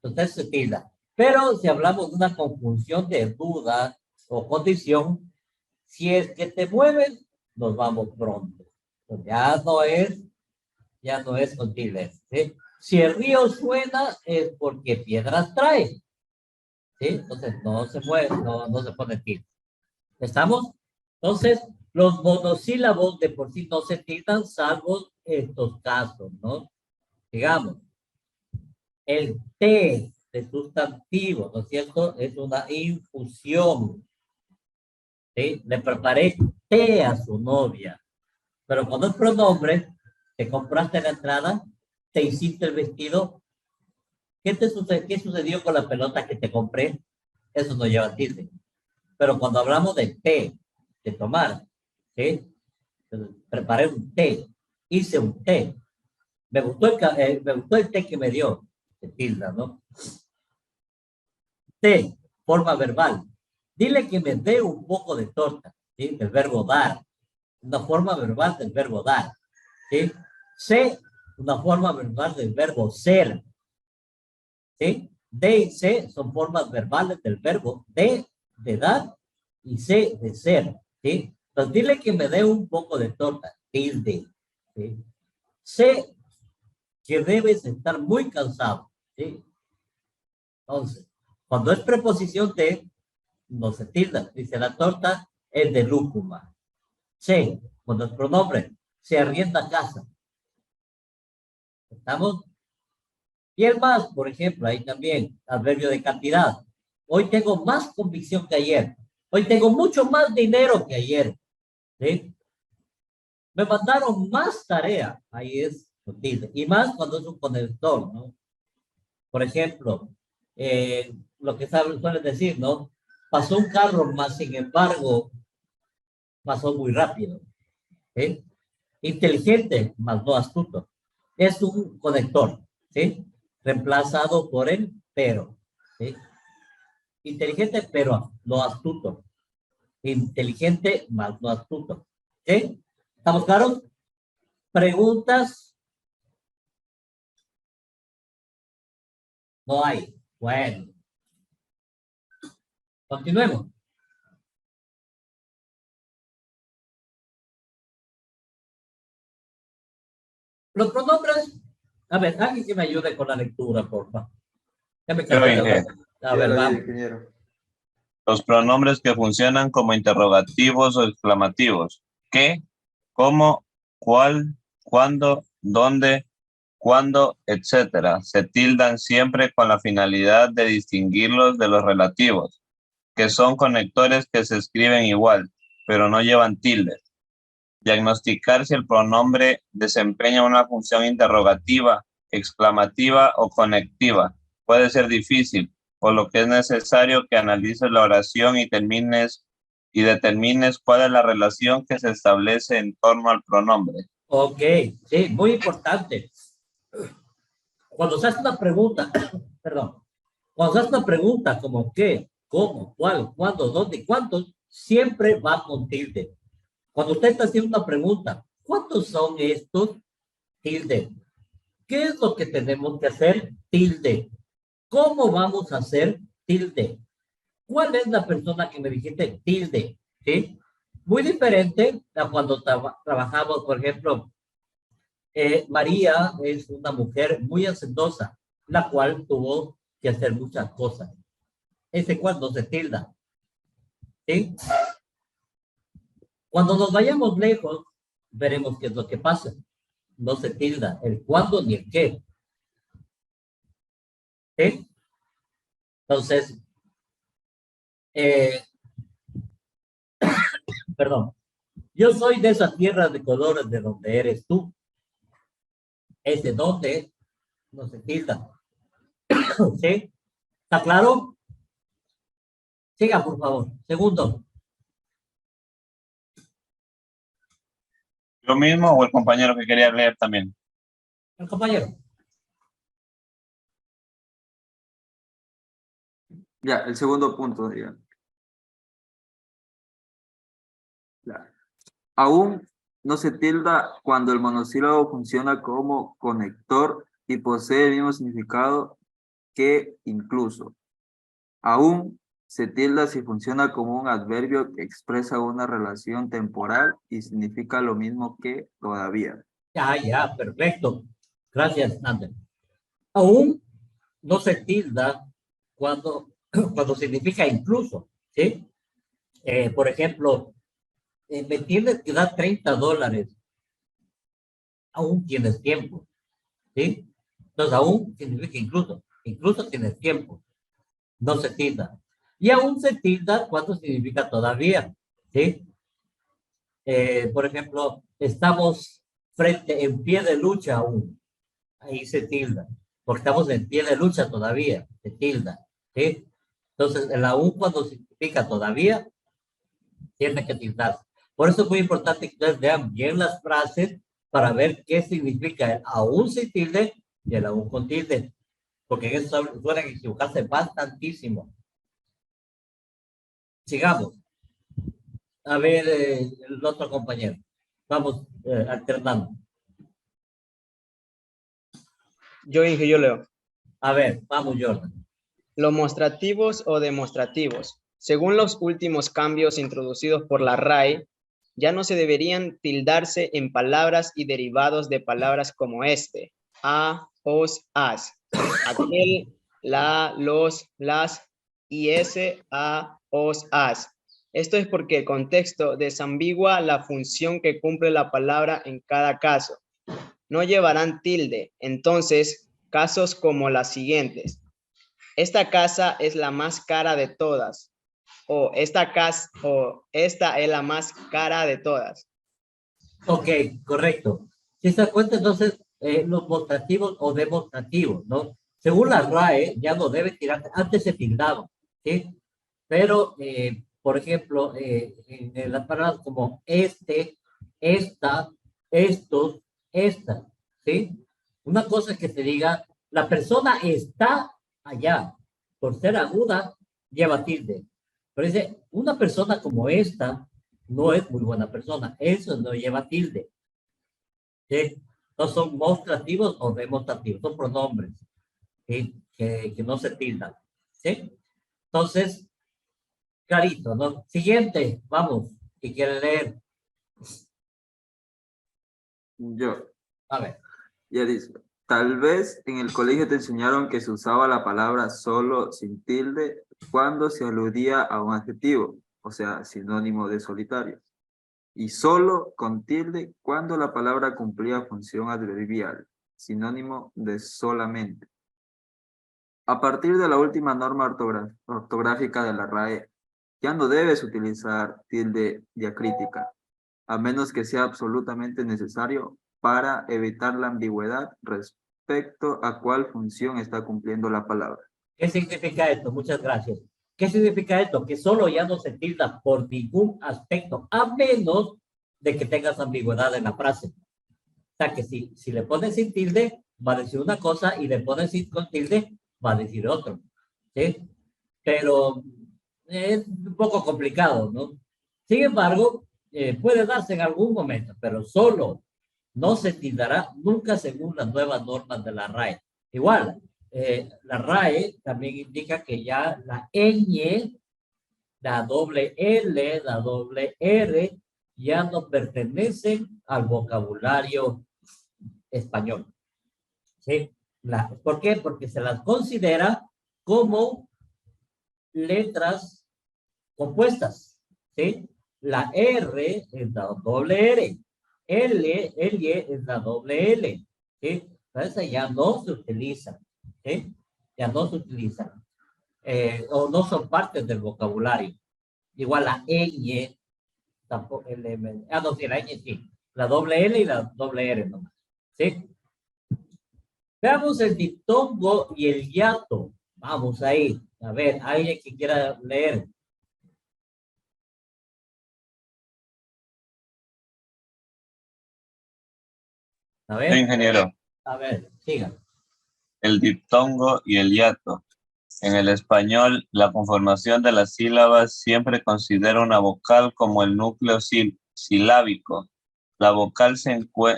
Entonces se tilda. Pero si hablamos de una conjunción de duda o condición, si es que te mueves, nos vamos pronto. Pues ya no es con tilde. ¿Sí? Si el río suena es porque piedras trae. ¿Sí? Entonces no se mueve, no se pone tilde. ¿Estamos? Entonces, los monosílabos de por sí no se tildan, salvo estos casos, ¿no? Digamos, el té de sustantivo, ¿no es cierto? Es una infusión. ¿Sí? Le preparé té a su novia. Pero cuando es pronombre, te compraste la entrada, te hiciste el vestido. ¿Qué sucedió con la pelota que te compré? Eso no lleva tilde. Pero cuando hablamos de té, de tomar, ¿sí? Preparé un té, hice un té. Me gustó el té que me dio, de tilda, ¿no? Té, forma verbal. Dile que me dé un poco de torta, ¿sí? El verbo dar. Una forma verbal del verbo dar, ¿sí? Sé, una forma verbal del verbo ser, ¿sí? De y sé son formas verbales del verbo de dar, y sé, de ser, ¿sí? Entonces, dile que me dé un poco de torta, tilde, ¿sí? Sé que debes estar muy cansado, ¿sí? Entonces, cuando es preposición de, no se tilda, dice la torta es de lúcuma. Sé, cuando es pronombre, se arrienda casa. ¿Estamos? Y el más, por ejemplo, ahí también, adverbio de cantidad. Hoy tengo más convicción que ayer. Hoy tengo mucho más dinero que ayer. ¿Sí? Me mandaron más tarea. Ahí es tilde. Y más cuando es un conector, ¿no? Por ejemplo, lo que suelen decir, ¿no? Pasó un carro, más sin embargo, pasó muy rápido. ¿Sí? Inteligente, más no astuto. Es un conector, ¿sí? Reemplazado por el pero, ¿sí? Inteligente, pero no astuto. Inteligente, más no astuto. ¿Sí? ¿Estamos claros? ¿Preguntas? No hay. Bueno, continuemos. Los pronombres A ver, alguien que me ayude con la lectura, por favor. Ya me Yo, cansé de Inge. hablar. A ver, vamos. Los pronombres que funcionan como interrogativos o exclamativos. ¿Qué? ¿Cómo? ¿Cuál? ¿Cuándo? ¿Dónde? ¿Cuándo? Etcétera. Se tildan siempre con la finalidad de distinguirlos de los relativos, que son conectores que se escriben igual, pero no llevan tildes. Diagnosticar si el pronombre desempeña una función interrogativa, exclamativa o conectiva puede ser difícil, por lo que es necesario que analices la oración y determines cuál es la relación que se establece en torno al pronombre. Ok, sí, muy importante. Cuando se hace una pregunta, perdón, cuando se hace una pregunta como qué, cómo, cuál, cuándo, dónde y cuántos, siempre va con tilde. Cuando usted está haciendo una pregunta, ¿cuántos son estos? Tilde. ¿Qué es lo que tenemos que hacer? Tilde. ¿Cómo vamos a hacer? Tilde. ¿Cuál es la persona que me dijiste? Tilde. ¿Sí? Muy diferente a cuando trabajamos, por ejemplo, María es una mujer muy hacendosa, la cual tuvo que hacer muchas cosas. Ese cuando se tilda. ¿Sí? Cuando nos vayamos lejos, veremos qué es lo que pasa. No se tilda el cuándo ni el qué. ¿Sí? Entonces, perdón, yo soy de esa tierra de colores de donde eres tú. Ese donde no se tilda. ¿Sí? ¿Está claro? Siga, por favor. Segundo. ¿Yo mismo o el compañero que quería leer también? El compañero. Ya, el segundo punto, digamos. Ya. Aún no se tilda cuando el monosílabo funciona como conector y posee el mismo significado que incluso. Aún se tilda si funciona como un adverbio que expresa una relación temporal y significa lo mismo que todavía. Ya, perfecto. Gracias, Ander. Aún no se tilda cuando significa incluso, ¿sí? Por ejemplo, me tienes que dar $30. Aún tienes tiempo, ¿sí? Entonces, aún significa incluso tienes tiempo, no se tilda. Y aún se tilda cuando significa todavía, ¿sí? Por ejemplo, estamos en pie de lucha aún, ahí se tilda, porque estamos en pie de lucha todavía, se tilda, ¿sí? Entonces, el aún cuando significa todavía, tiene que tildarse. Por eso es muy importante que ustedes vean bien las frases para ver qué significa el aún sin tilde y el aún con tilde, porque en eso suelen equivocarse bastantísimo. Sigamos. A ver, el otro compañero. Vamos alternando. Yo leo. A ver, vamos, Jordan. Los mostrativos o demostrativos. Según los últimos cambios introducidos por la RAE, ya no se deberían tildarse en palabras y derivados de palabras como este, a, os, as, aquel, la, los, las, y ese, a, os, as. Esto es porque el contexto desambigua la función que cumple la palabra en cada caso. No llevarán tilde, entonces, casos como las siguientes. Esta casa es la más cara de todas. O esta es la más cara de todas. Ok, correcto. Si se da cuenta, entonces, los mostrativos o demostrativos, ¿no? Según la RAE, ya no debe tirarse, antes se tildaba, ¿sí? Pero, por ejemplo, en las palabras como este, esta, estos, esta, ¿sí? Una cosa es que se diga, la persona está allá, por ser aguda, lleva tilde. Pero dice, una persona como esta no es muy buena persona, eso no lleva tilde. ¿Sí? No son mostrativos o demostrativos, son pronombres, ¿sí? que no se tildan. ¿Sí? Entonces, clarito, ¿no? Siguiente, vamos, si quiere leer. Yo, A ver. ya dice. Tal vez en el colegio te enseñaron que se usaba la palabra solo sin tilde cuando se aludía a un adjetivo, o sea, sinónimo de solitario. Y solo con tilde cuando la palabra cumplía función adverbial, sinónimo de solamente. A partir de la última norma ortográfica de la RAE, ya no debes utilizar tilde diacrítica, a menos que sea absolutamente necesario para evitar la ambigüedad respecto a cuál función está cumpliendo la palabra. ¿Qué significa esto? Muchas gracias. ¿Qué significa esto? Que solo ya no se tilda por ningún aspecto, a menos de que tengas ambigüedad en la frase. O sea, que si le pones sin tilde, va a decir una cosa, y le pones sin con tilde, va a decir otro. ¿Sí? Pero es un poco complicado, ¿no? Sin embargo, puede darse en algún momento, pero solo no se tildará nunca según las nuevas normas de la RAE. Igual, la RAE también indica que ya la ñ, la doble L, la doble R, ya no pertenecen al vocabulario español. ¿Sí? ¿Por qué? Porque se las considera como letras compuestas. ¿Sí? La R es la doble R. L es la doble L. ¿Sí? Entonces ya no se utilizan. ¿Sí? Ya no se utilizan. O no son partes del vocabulario. Igual la ñ, tampoco no, sí, la ñ sí. La doble L y la doble R nomás. ¿Sí? Veamos el diptongo y el hiato. Vamos ahí. A ver, alguien que quiera leer. A ver. Sí, ingeniero. A ver, siga. El diptongo y el hiato. En el español, la conformación de las sílabas siempre considera una vocal como el núcleo silábico. La vocal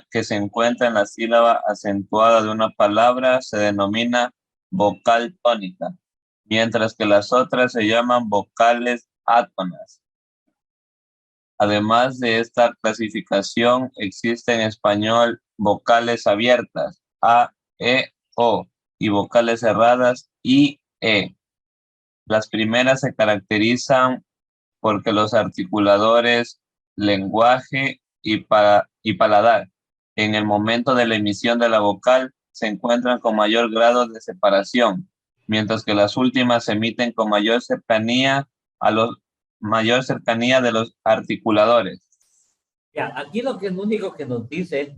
que se encuentra en la sílaba acentuada de una palabra se denomina vocal tónica, mientras que las otras se llaman vocales átonas. Además de esta clasificación, existe en español vocales abiertas, A, E, O, y vocales cerradas, I, E. Las primeras se caracterizan porque los articuladores, lenguaje y paladar, en el momento de la emisión de la vocal, se encuentran con mayor grado de separación, mientras que las últimas se emiten con mayor cercanía de los articuladores. Ya, aquí lo único que nos dice,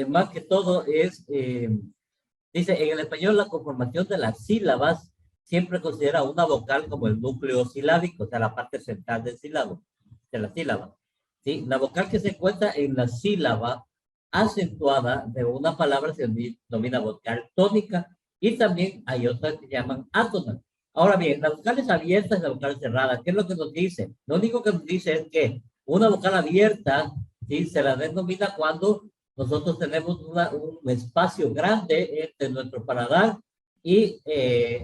más que todo, es, dice, en el español la conformación de las sílabas siempre considera una vocal como el núcleo silábico, o sea, la parte central del sílabo, de la sílaba. ¿Sí? La vocal que se encuentra en la sílaba acentuada de una palabra se denomina vocal tónica, y también hay otras que llaman átonas. Ahora bien, las vocales abiertas y las vocales cerradas, ¿qué es lo que nos dice? Lo único que nos dice es que una vocal abierta, ¿sí? Se la denomina cuando nosotros tenemos un espacio grande entre nuestro paladar y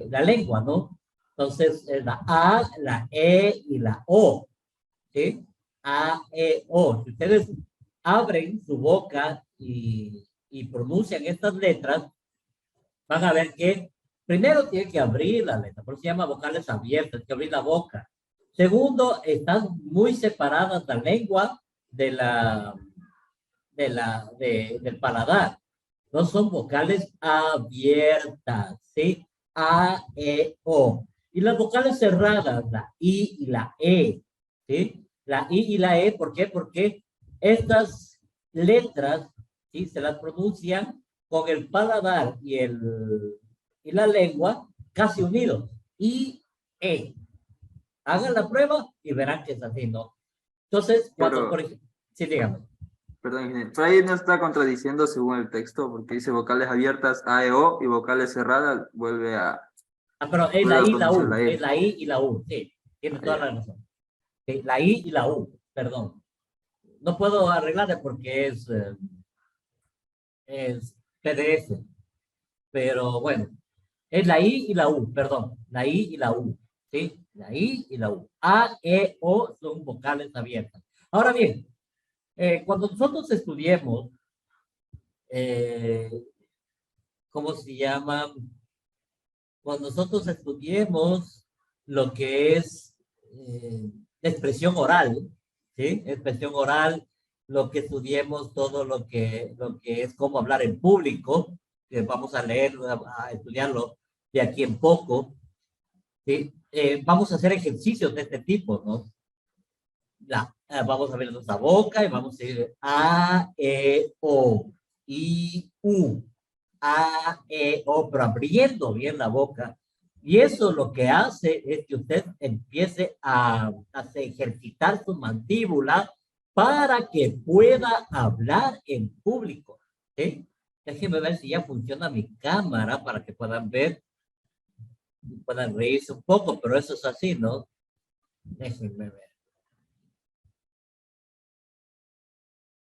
la lengua, ¿no? Entonces, la A, la E y la O, ¿sí? A, E, O. Si ustedes abren su boca y pronuncian estas letras, van a ver que primero tienen que abrir la letra, por eso se llama vocales abiertas, hay que abrir la boca. Segundo, están muy separadas la lengua del paladar. No son vocales abiertas, ¿sí? A, E, O. Y las vocales cerradas, la I y la E, ¿sí? La I y la E, ¿por qué? Porque estas letras, ¿sí? Se las pronuncian con el paladar y la lengua casi unidos. I, E. Hagan la prueba y verán que es así, ¿no? Entonces, cuando, por ejemplo, sí, dígame. Perdón, ingeniero. Pero ahí no está contradiciendo según el texto, porque dice vocales abiertas A, E, O, y vocales cerradas vuelve a... Pero es la I y la U, es la I y la U, sí, tiene toda la razón. Sí, la I y la U, perdón. No puedo arreglarle porque es PDF, pero bueno, es la I y la U, perdón, la I y la U, ¿sí? La I y la U. A, E, O son vocales abiertas. Ahora bien, cuando nosotros estudiemos ¿cómo se llama? Cuando nosotros estudiemos lo que es expresión oral, ¿sí? Expresión oral, lo que estudiemos todo lo que es cómo hablar en público, que vamos a leer, a estudiarlo de aquí en poco, ¿sí? Vamos a hacer ejercicios de este tipo, ¿no? Vamos a ver nuestra boca y vamos a ir A, E, O, I, U, A, E, O, pero abriendo bien la boca. Y eso lo que hace es que usted empiece a ejercitar su mandíbula para que pueda hablar en público. ¿Sí? Déjenme ver si ya funciona mi cámara para que puedan ver, puedan reírse un poco, pero eso es así, ¿no? Déjenme ver.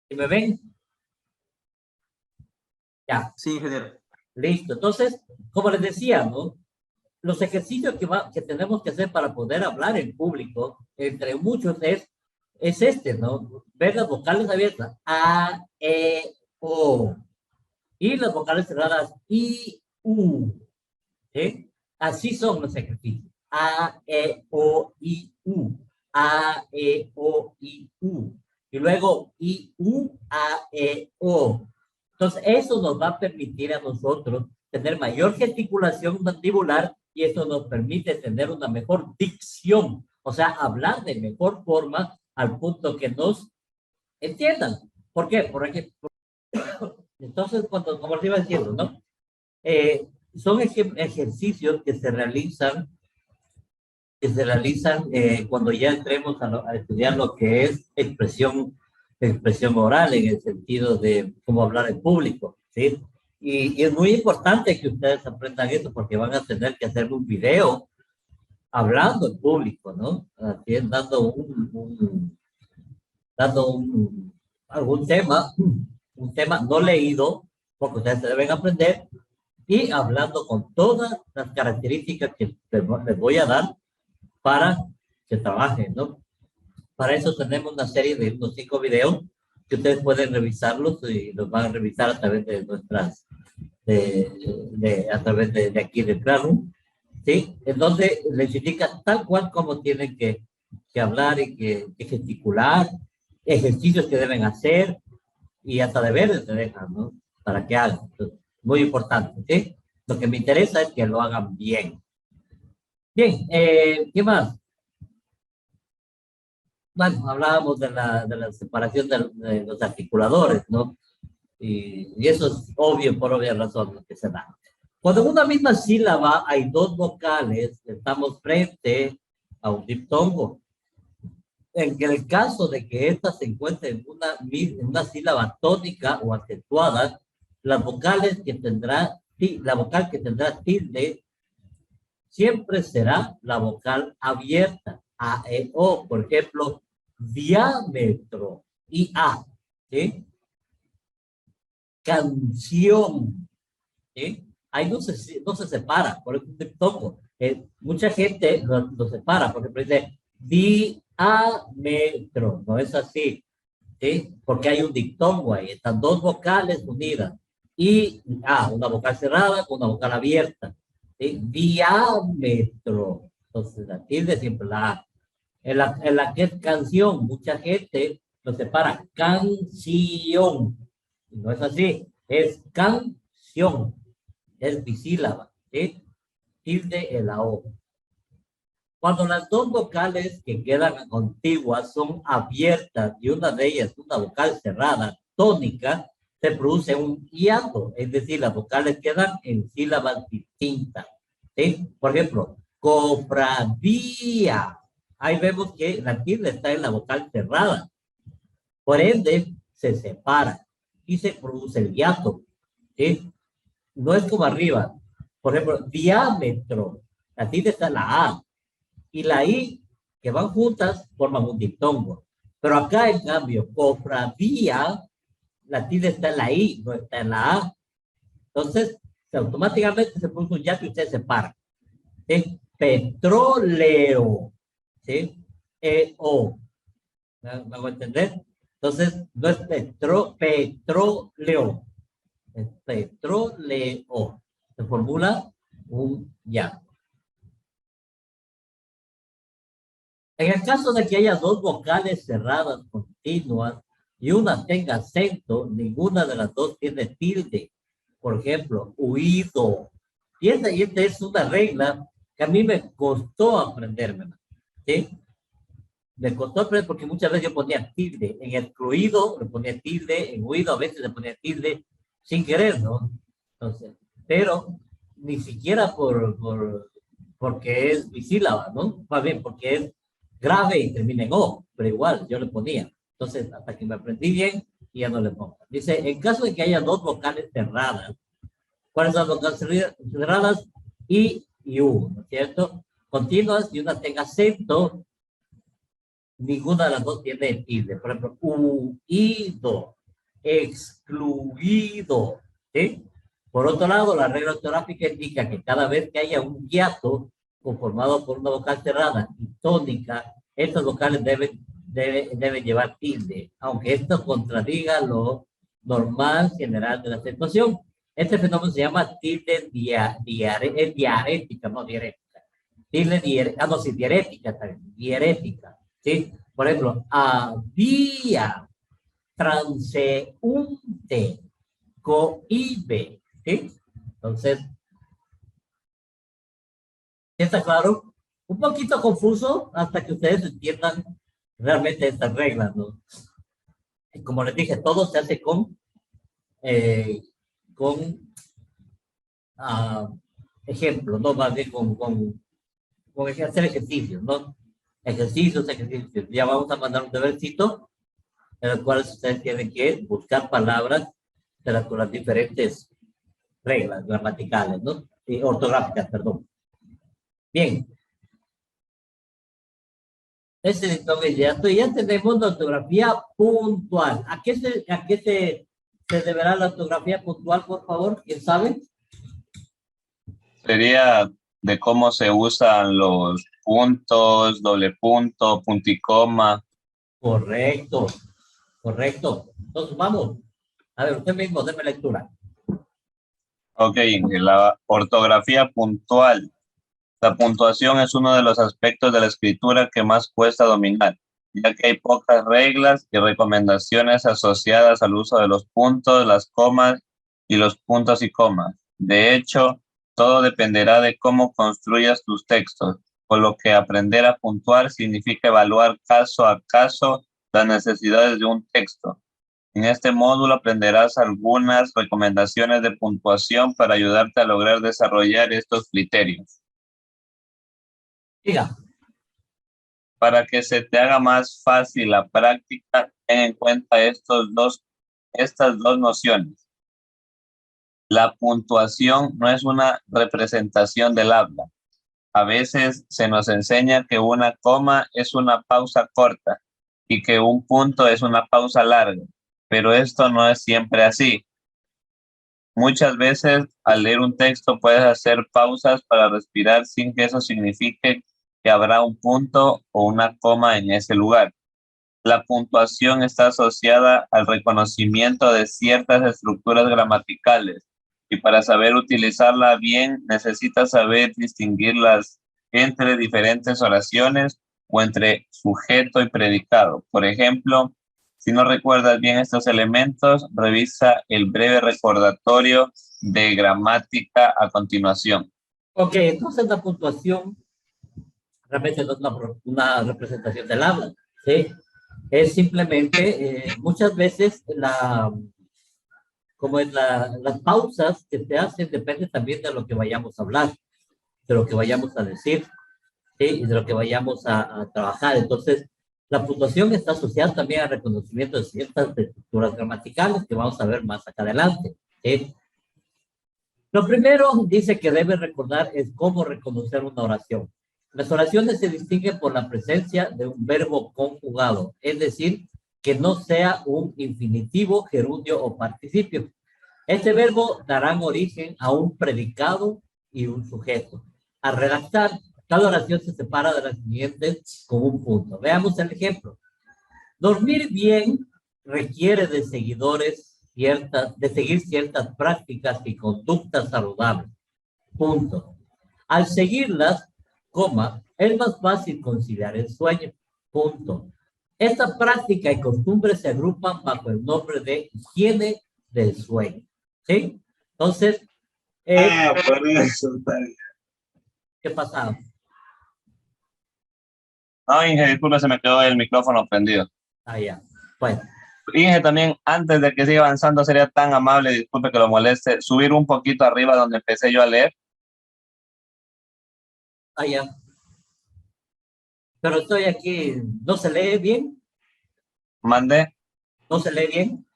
¿Sí me ven? Ya. Sí, ingeniero. Listo. Entonces, como les decía, ¿no? Los ejercicios que tenemos que hacer para poder hablar en público, entre muchos, es este, ¿no? Ver las vocales abiertas. A, E, O. Y las vocales cerradas. I, U. ¿Sí? Así son los ejercicios. A, E, O, I, U. A, E, O, I, U. Y luego I, U, A, E, O. Entonces, eso nos va a permitir a nosotros tener mayor gesticulación mandibular y eso nos permite tener una mejor dicción, o sea, hablar de mejor forma al punto que nos entiendan. ¿Por qué? Porque, entonces, como les iba diciendo, ¿no? Son ejercicios que se realizan cuando ya entremos a estudiar lo que es expresión oral en el sentido de cómo hablar en público, ¿sí? Y es muy importante que ustedes aprendan eso porque van a tener que hacer un video hablando en público, ¿no? Así, dando algún tema, un tema no leído, porque ustedes se deben aprender, y hablando con todas las características que les voy a dar para que trabajen, ¿no? Para eso tenemos una serie de unos 5 videos que ustedes pueden revisarlos y los van a revisar a través de nuestras, a través de aquí de Classroom, ¿sí? En donde les indica tal cual como tienen que hablar y que gesticular, ejercicios que deben hacer y hasta deberes se dejan, ¿no? Para que hagan. Entonces, muy importante, ¿sí? Lo que me interesa es que lo hagan bien. Bien, ¿qué más? Bueno, hablábamos de la separación de los articuladores, ¿no? Y eso es obvio, por obvia razón, lo que se da. Cuando en una misma sílaba hay 2 vocales, estamos frente a un diptongo. En el caso de que ésta se encuentre en una sílaba tónica o acentuada, las vocales que tendrá, la vocal que tendrá tilde siempre será la vocal abierta. A, E, O, por ejemplo, diámetro y A, ¿sí? Canción, ¿sí? Ahí no se separa, por eso te toco. Mucha gente lo separa, por ejemplo, dice diámetro, no es así, ¿sí? Porque hay un diptongo ahí, están 2 vocales unidas y una vocal cerrada con una vocal abierta, ¿sí? Diámetro, entonces la tilde siempre la A. En la que es canción, mucha gente lo separa, canción, y no es así, es canción, es bisílaba, ¿sí? Tilde en la O. Cuando las 2 vocales que quedan contiguas son abiertas y una de ellas es una vocal cerrada, tónica, se produce un hiato, es decir, las vocales quedan en sílabas distintas, ¿sí? Por ejemplo, cofradía. Ahí vemos que la tilde está en la vocal cerrada. Por ende, se separa y se produce el hiato, ¿sí? No es como arriba. Por ejemplo, diámetro. La tilde está en la A y la I, que van juntas, forman un diptongo. Pero acá, en cambio, cofradía, la tilde está en la I, no está en la A. Entonces, automáticamente se produce un hiato y usted separa. ¿Sí? Petróleo, ¿sí? E-O. ¿Me hago entender? Entonces, no es petróleo, petróleo. Se formula un ya. En el caso de que haya dos vocales cerradas continuas y una tenga acento, ninguna de las dos tiene tilde. Por ejemplo, huido. Y esta es una regla que a mí me costó aprenderme. ¿Sí? Me costó aprender porque muchas veces yo ponía tilde. En excluido le ponía tilde, en huido a veces le ponía tilde sin querer, ¿no? Entonces, pero ni siquiera porque es bisílaba, ¿no? Más bien porque es grave y termina en O, pero igual yo le ponía. Entonces, hasta que me aprendí bien, y ya no le pongo. Dice, en caso de que haya dos vocales cerradas, ¿cuáles son las vocales cerradas? I y U, ¿no es cierto? Continuas y una tenga acento, ninguna de las dos tiene tilde. Por ejemplo, huido, excluido, ¿sí? Por otro lado, la regla ortográfica indica que cada vez que haya un hiato conformado por una vocal cerrada y tónica, estas vocales deben llevar tilde, aunque esto contradiga lo normal general de la acentuación. Este fenómeno se llama tilde diarética, no diarética. Tilde diarética, no, sí, diarética también, diarética, ¿sí? Por ejemplo, había, transeúnte, cohibe, ¿sí? Entonces, ¿está claro? Un poquito confuso hasta que ustedes entiendan realmente estas reglas, ¿no? Y como les dije, todo se hace con ejemplos, ¿no? Más bien con hacer ejercicios, ¿no? Ejercicios. Ya vamos a mandar un debercito en el cual ustedes tienen que buscar palabras con las diferentes reglas gramaticales, ¿no? Y ortográficas, perdón. Bien. Entonces ya tenemos la ortografía puntual. ¿A qué se deberá la ortografía puntual, por favor? ¿Quién sabe? Sería de cómo se usan los puntos, doble punto, punto y coma. Correcto. Entonces vamos. A ver, usted mismo, déme lectura. Ok, la ortografía puntual. La puntuación es uno de los aspectos de la escritura que más cuesta dominar, ya que hay pocas reglas y recomendaciones asociadas al uso de los puntos, las comas y los puntos y comas. De hecho, todo dependerá de cómo construyas tus textos, por lo que aprender a puntuar significa evaluar caso a caso las necesidades de un texto. En este módulo aprenderás algunas recomendaciones de puntuación para ayudarte a lograr desarrollar estos criterios. Diga. Para que se te haga más fácil la práctica, ten en cuenta estas dos nociones. La puntuación no es una representación del habla. A veces se nos enseña que una coma es una pausa corta y que un punto es una pausa larga, pero esto no es siempre así. Muchas veces al leer un texto puedes hacer pausas para respirar sin que eso signifique que habrá un punto o una coma en ese lugar. La puntuación está asociada al reconocimiento de ciertas estructuras gramaticales y para saber utilizarla bien necesitas saber distinguirlas entre diferentes oraciones o entre sujeto y predicado. Por ejemplo, si no recuerdas bien estos elementos, revisa el breve recordatorio de gramática a continuación. Ok, entonces la puntuación realmente no es una representación del habla, ¿sí? Es simplemente, muchas veces, las pausas que se hacen depende también de lo que vayamos a hablar, de lo que vayamos a decir, ¿sí? Y de lo que vayamos a trabajar. Entonces, la puntuación está asociada también al reconocimiento de ciertas estructuras gramaticales que vamos a ver más acá adelante, ¿sí? Lo primero, dice que debe recordar, es cómo reconocer una oración. Las oraciones se distinguen por la presencia de un verbo conjugado, es decir, que no sea un infinitivo, gerundio o participio. Este verbo dará origen a un predicado y un sujeto. Al redactar, cada oración se separa de las siguientes con un punto. Veamos el ejemplo. Dormir bien requiere de seguidores de seguir ciertas prácticas y conductas saludables. Punto. Al seguirlas, coma, es más fácil conciliar el sueño. Punto. Esta práctica y costumbres se agrupan bajo el nombre de higiene del sueño. ¿Sí? Entonces, por eso está bien. ¿qué pasaba? No, Inge, disculpe, se me quedó el micrófono prendido. Ah, ya. Bueno, Inge, también, antes de que siga avanzando, sería tan amable, disculpe que lo moleste, subir un poquito arriba donde empecé yo a leer. ah, ya. Pero estoy aquí, ¿no se lee bien? Mandé. ¿No se lee bien?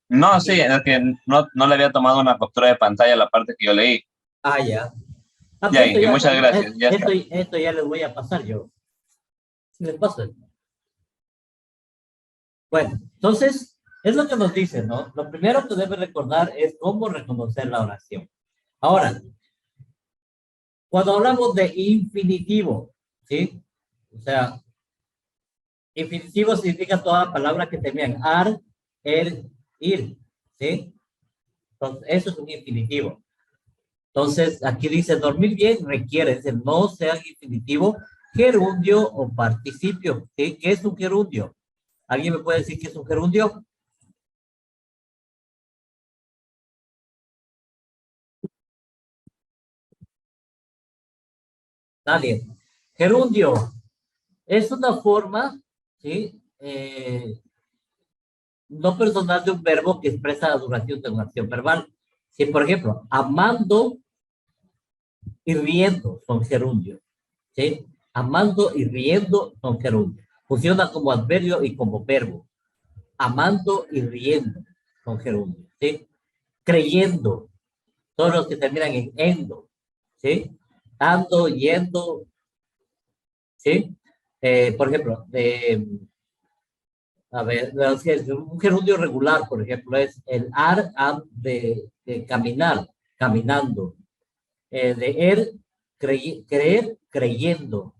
No, sí, es que no le había tomado una captura de pantalla a la parte que yo leí. Ah, ya. Ah, Ya, pues esto Inge, muchas gracias. Ya está. esto ya les voy a pasar yo. ¿Sí les paso? Bueno, entonces, es lo que nos dice, ¿no? Lo primero que debe recordar es cómo reconocer la oración. Ahora, cuando hablamos de infinitivo, ¿sí? O sea, infinitivo significa toda palabra que terminan ar, ir, ¿sí? Entonces, eso es un infinitivo. Entonces, aquí dice, dormir bien requiere, es decir, no sea infinitivo, gerundio o participio. ¿Sí? ¿Qué es un gerundio? ¿Alguien me puede decir qué es un gerundio? Nadie. Gerundio es una forma, ¿sí? No personal de un verbo que expresa la duración de una acción verbal. Si, por ejemplo, amando y riendo son gerundios, ¿sí? Amando y riendo son gerundios. Funciona como adverbio y como verbo. Amando y riendo son gerundios, ¿sí? Creyendo, todos los que terminan en endo, ¿sí? Ando, yendo, ¿sí? Por ejemplo, a ver, un gerundio regular, por ejemplo, es el de caminar, caminando. De creer, creyendo,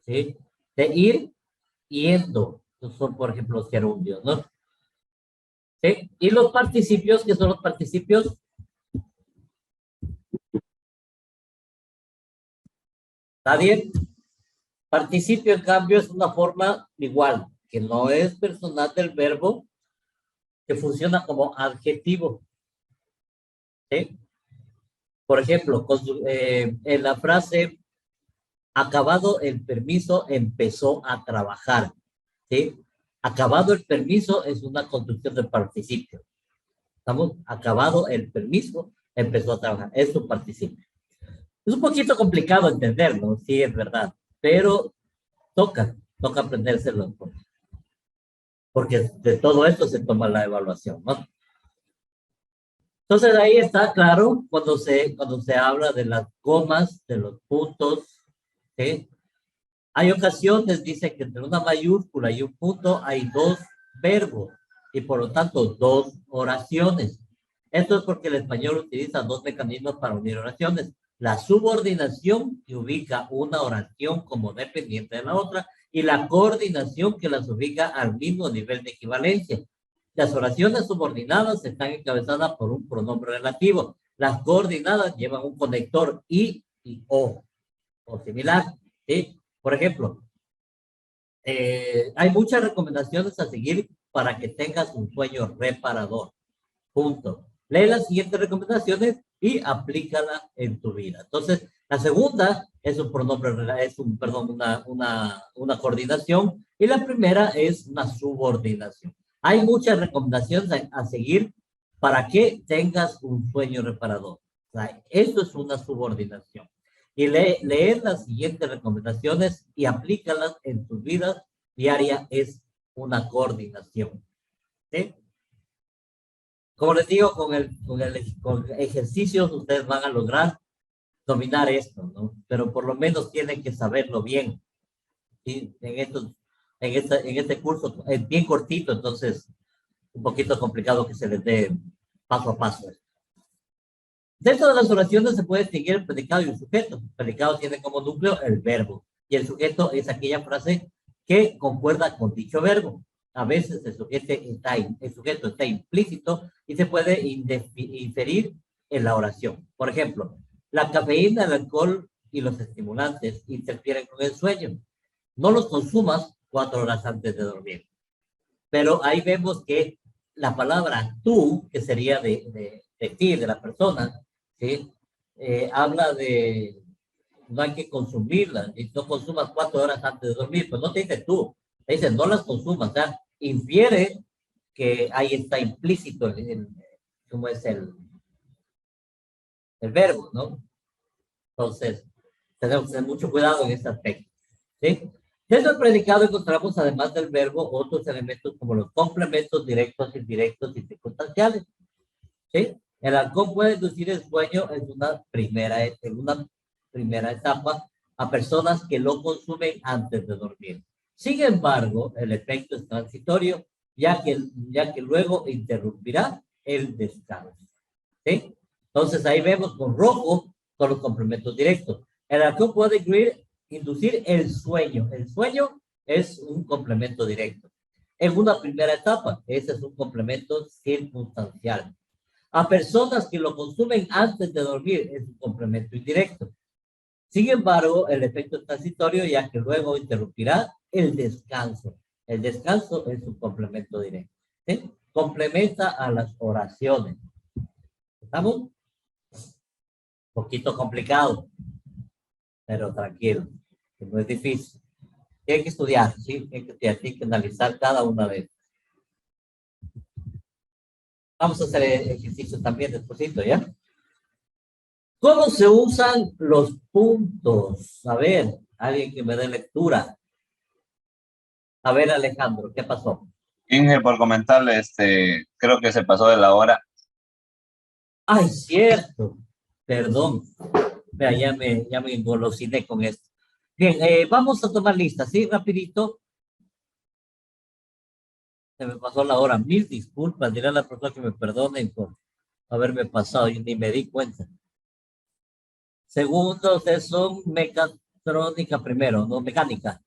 ¿sí? De ir, yendo. Esos son, por ejemplo, los gerundios, ¿no? ¿Sí? Y los participios, ¿qué son los participios? ¿Nadie? Participio, en cambio, es una forma igual, que no es personal del verbo, que funciona como adjetivo. ¿Sí? Por ejemplo, en la frase, acabado el permiso, empezó a trabajar. ¿Sí? Acabado el permiso es una construcción de participio. ¿Estamos? Acabado el permiso, empezó a trabajar. Es un participio. Es un poquito complicado entenderlo, sí, es verdad, pero toca aprendérselo, porque de todo esto se toma la evaluación, ¿no? Entonces ahí está claro cuando se habla de las comas, de los puntos, ¿sí? Hay ocasiones, dice que entre una mayúscula y un punto hay dos verbos y por lo tanto dos oraciones. Esto es porque el español utiliza dos mecanismos para unir oraciones. La subordinación, que ubica una oración como dependiente de la otra, y la coordinación, que las ubica al mismo nivel de equivalencia. Las oraciones subordinadas están encabezadas por un pronombre relativo. Las coordinadas llevan un conector y o similar, ¿sí? Por ejemplo, hay muchas recomendaciones a seguir para que tengas un sueño reparador. Punto. Lee las siguientes recomendaciones y aplícala en tu vida. Entonces, la segunda es un pronombre, una coordinación, y la primera es una subordinación. Hay muchas recomendaciones a seguir para que tengas un sueño reparador. O sea, esto es una subordinación. Y leer las siguientes recomendaciones y aplícalas en tu vida diaria es una coordinación. ¿Sí? Como les digo, con ejercicios ustedes van a lograr dominar esto, ¿no? Pero por lo menos tienen que saberlo bien. ¿Sí? En este curso es bien cortito, entonces un poquito complicado que se les dé paso a paso. Dentro de las oraciones se puede distinguir el predicado y el sujeto. El predicado tiene como núcleo el verbo y el sujeto es aquella frase que concuerda con dicho verbo. A veces el sujeto está implícito y se puede inferir en la oración. Por ejemplo, la cafeína, el alcohol y los estimulantes interfieren con el sueño. No los consumas 4 horas antes de dormir. Pero ahí vemos que la palabra tú, que sería de ti, de la persona, ¿sí? Habla de no hay que consumirlas, y no consumas 4 horas antes de dormir, pues no te dice tú, te dice no las consumas, o sea, infiere que ahí está implícito cómo es el verbo, ¿no? Entonces, tenemos que tener mucho cuidado en este aspecto, ¿sí? Dentro del predicado encontramos, además del verbo, otros elementos como los complementos directos, indirectos y circunstanciales, ¿sí? El alcohol puede inducir el sueño en una primera etapa a personas que lo consumen antes de dormir. Sin embargo, el efecto es transitorio, ya que luego interrumpirá el descanso, ¿sí? Entonces ahí vemos con rojo con los complementos directos. El alcohol puede inducir el sueño. El sueño es un complemento directo. En una primera etapa, ese es un complemento circunstancial. A personas que lo consumen antes de dormir es un complemento indirecto. Sin embargo, el efecto es transitorio, ya que luego interrumpirá el descanso. El descanso es un complemento directo, ¿sí? Complementa a las oraciones. ¿Estamos? Un poquito complicado, pero tranquilo, que no es difícil. Tiene que estudiar, ¿sí? Tiene que analizar cada una vez. Vamos a hacer ejercicio también despuesito, ¿ya? ¿Cómo se usan los puntos? A ver, alguien que me dé lectura. A ver, Alejandro, ¿qué pasó? Inge, por comentarle, creo que se pasó de la hora. Ay, cierto. Perdón. Vea, ya me engolosiné con esto. Bien, vamos a tomar lista, ¿sí? Rapidito. Se me pasó la hora. Mil disculpas. Diré a la persona que me perdonen por haberme pasado y ni me di cuenta. Segundo, ustedes son mecatrónica primero, no mecánica.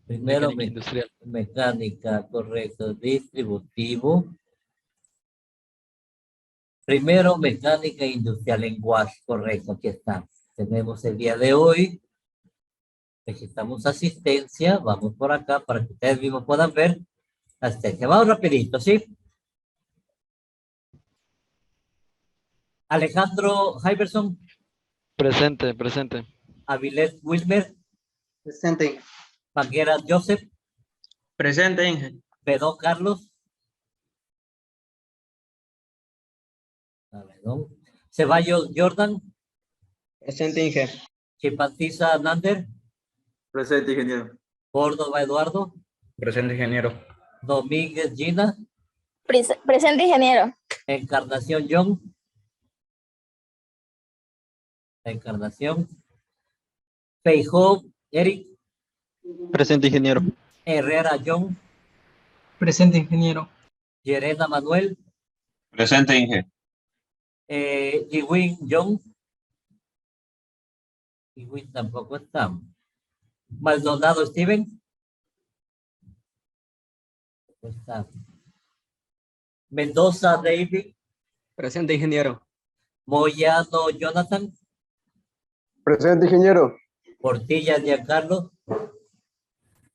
Primero, Mecánica industrial. Mecánica, correcto. Distributivo. Primero, mecánica industrial, lenguaje, correcto. Aquí está. Tenemos el día de hoy. Necesitamos asistencia. Vamos por acá para que ustedes mismos puedan ver asistencia. Vamos rapidito, ¿sí? Alejandro Iverson. Presente, presente. Avilés Wilmer. Presente. Banguera Joseph. Presente, Inge. Pedro Carlos. Ceballos Jordan. Presente, Inge. Chipantiza Nander. Presente, ingeniero. Córdoba Eduardo. Presente, ingeniero. Domínguez Gina. Presente, ingeniero. Encarnación John. Encarnación. Feijó Eric. Presente, ingeniero. Herrera John. Presente, ingeniero. Llerena Manuel. Presente, Inge. Iwin John. Iwin tampoco está. Maldonado Steven. Está. Mendoza David. Presente, ingeniero. Moyano Jonathan. Presente, ingeniero. Portilla Giancarlo.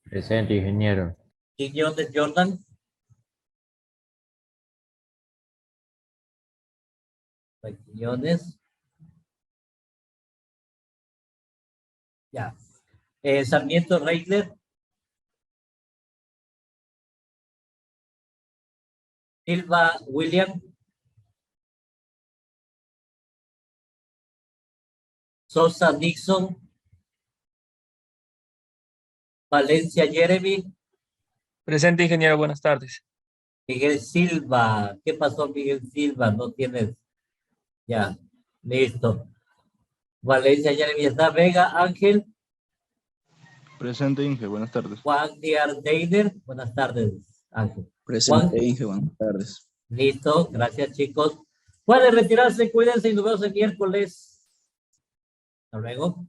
Presente, ingeniero. Quiñones Jordan. Quiñones. Ya. Sarmiento Reitler. Silva William. Sosa Nixon. Valencia Jeremy. Presente, ingeniero. Buenas tardes. Miguel Silva. ¿Qué pasó, Miguel Silva? No tienes. Ya. Listo. Valencia Jeremy está. Vega Ángel. Presente, Inge. Buenas tardes. Juan Díaz Deiner. Buenas tardes, Ángel. Presente, Inge. Buenas tardes. Listo. Gracias, chicos. Pueden retirarse. Cuídense y nos vemos el miércoles. Hasta luego.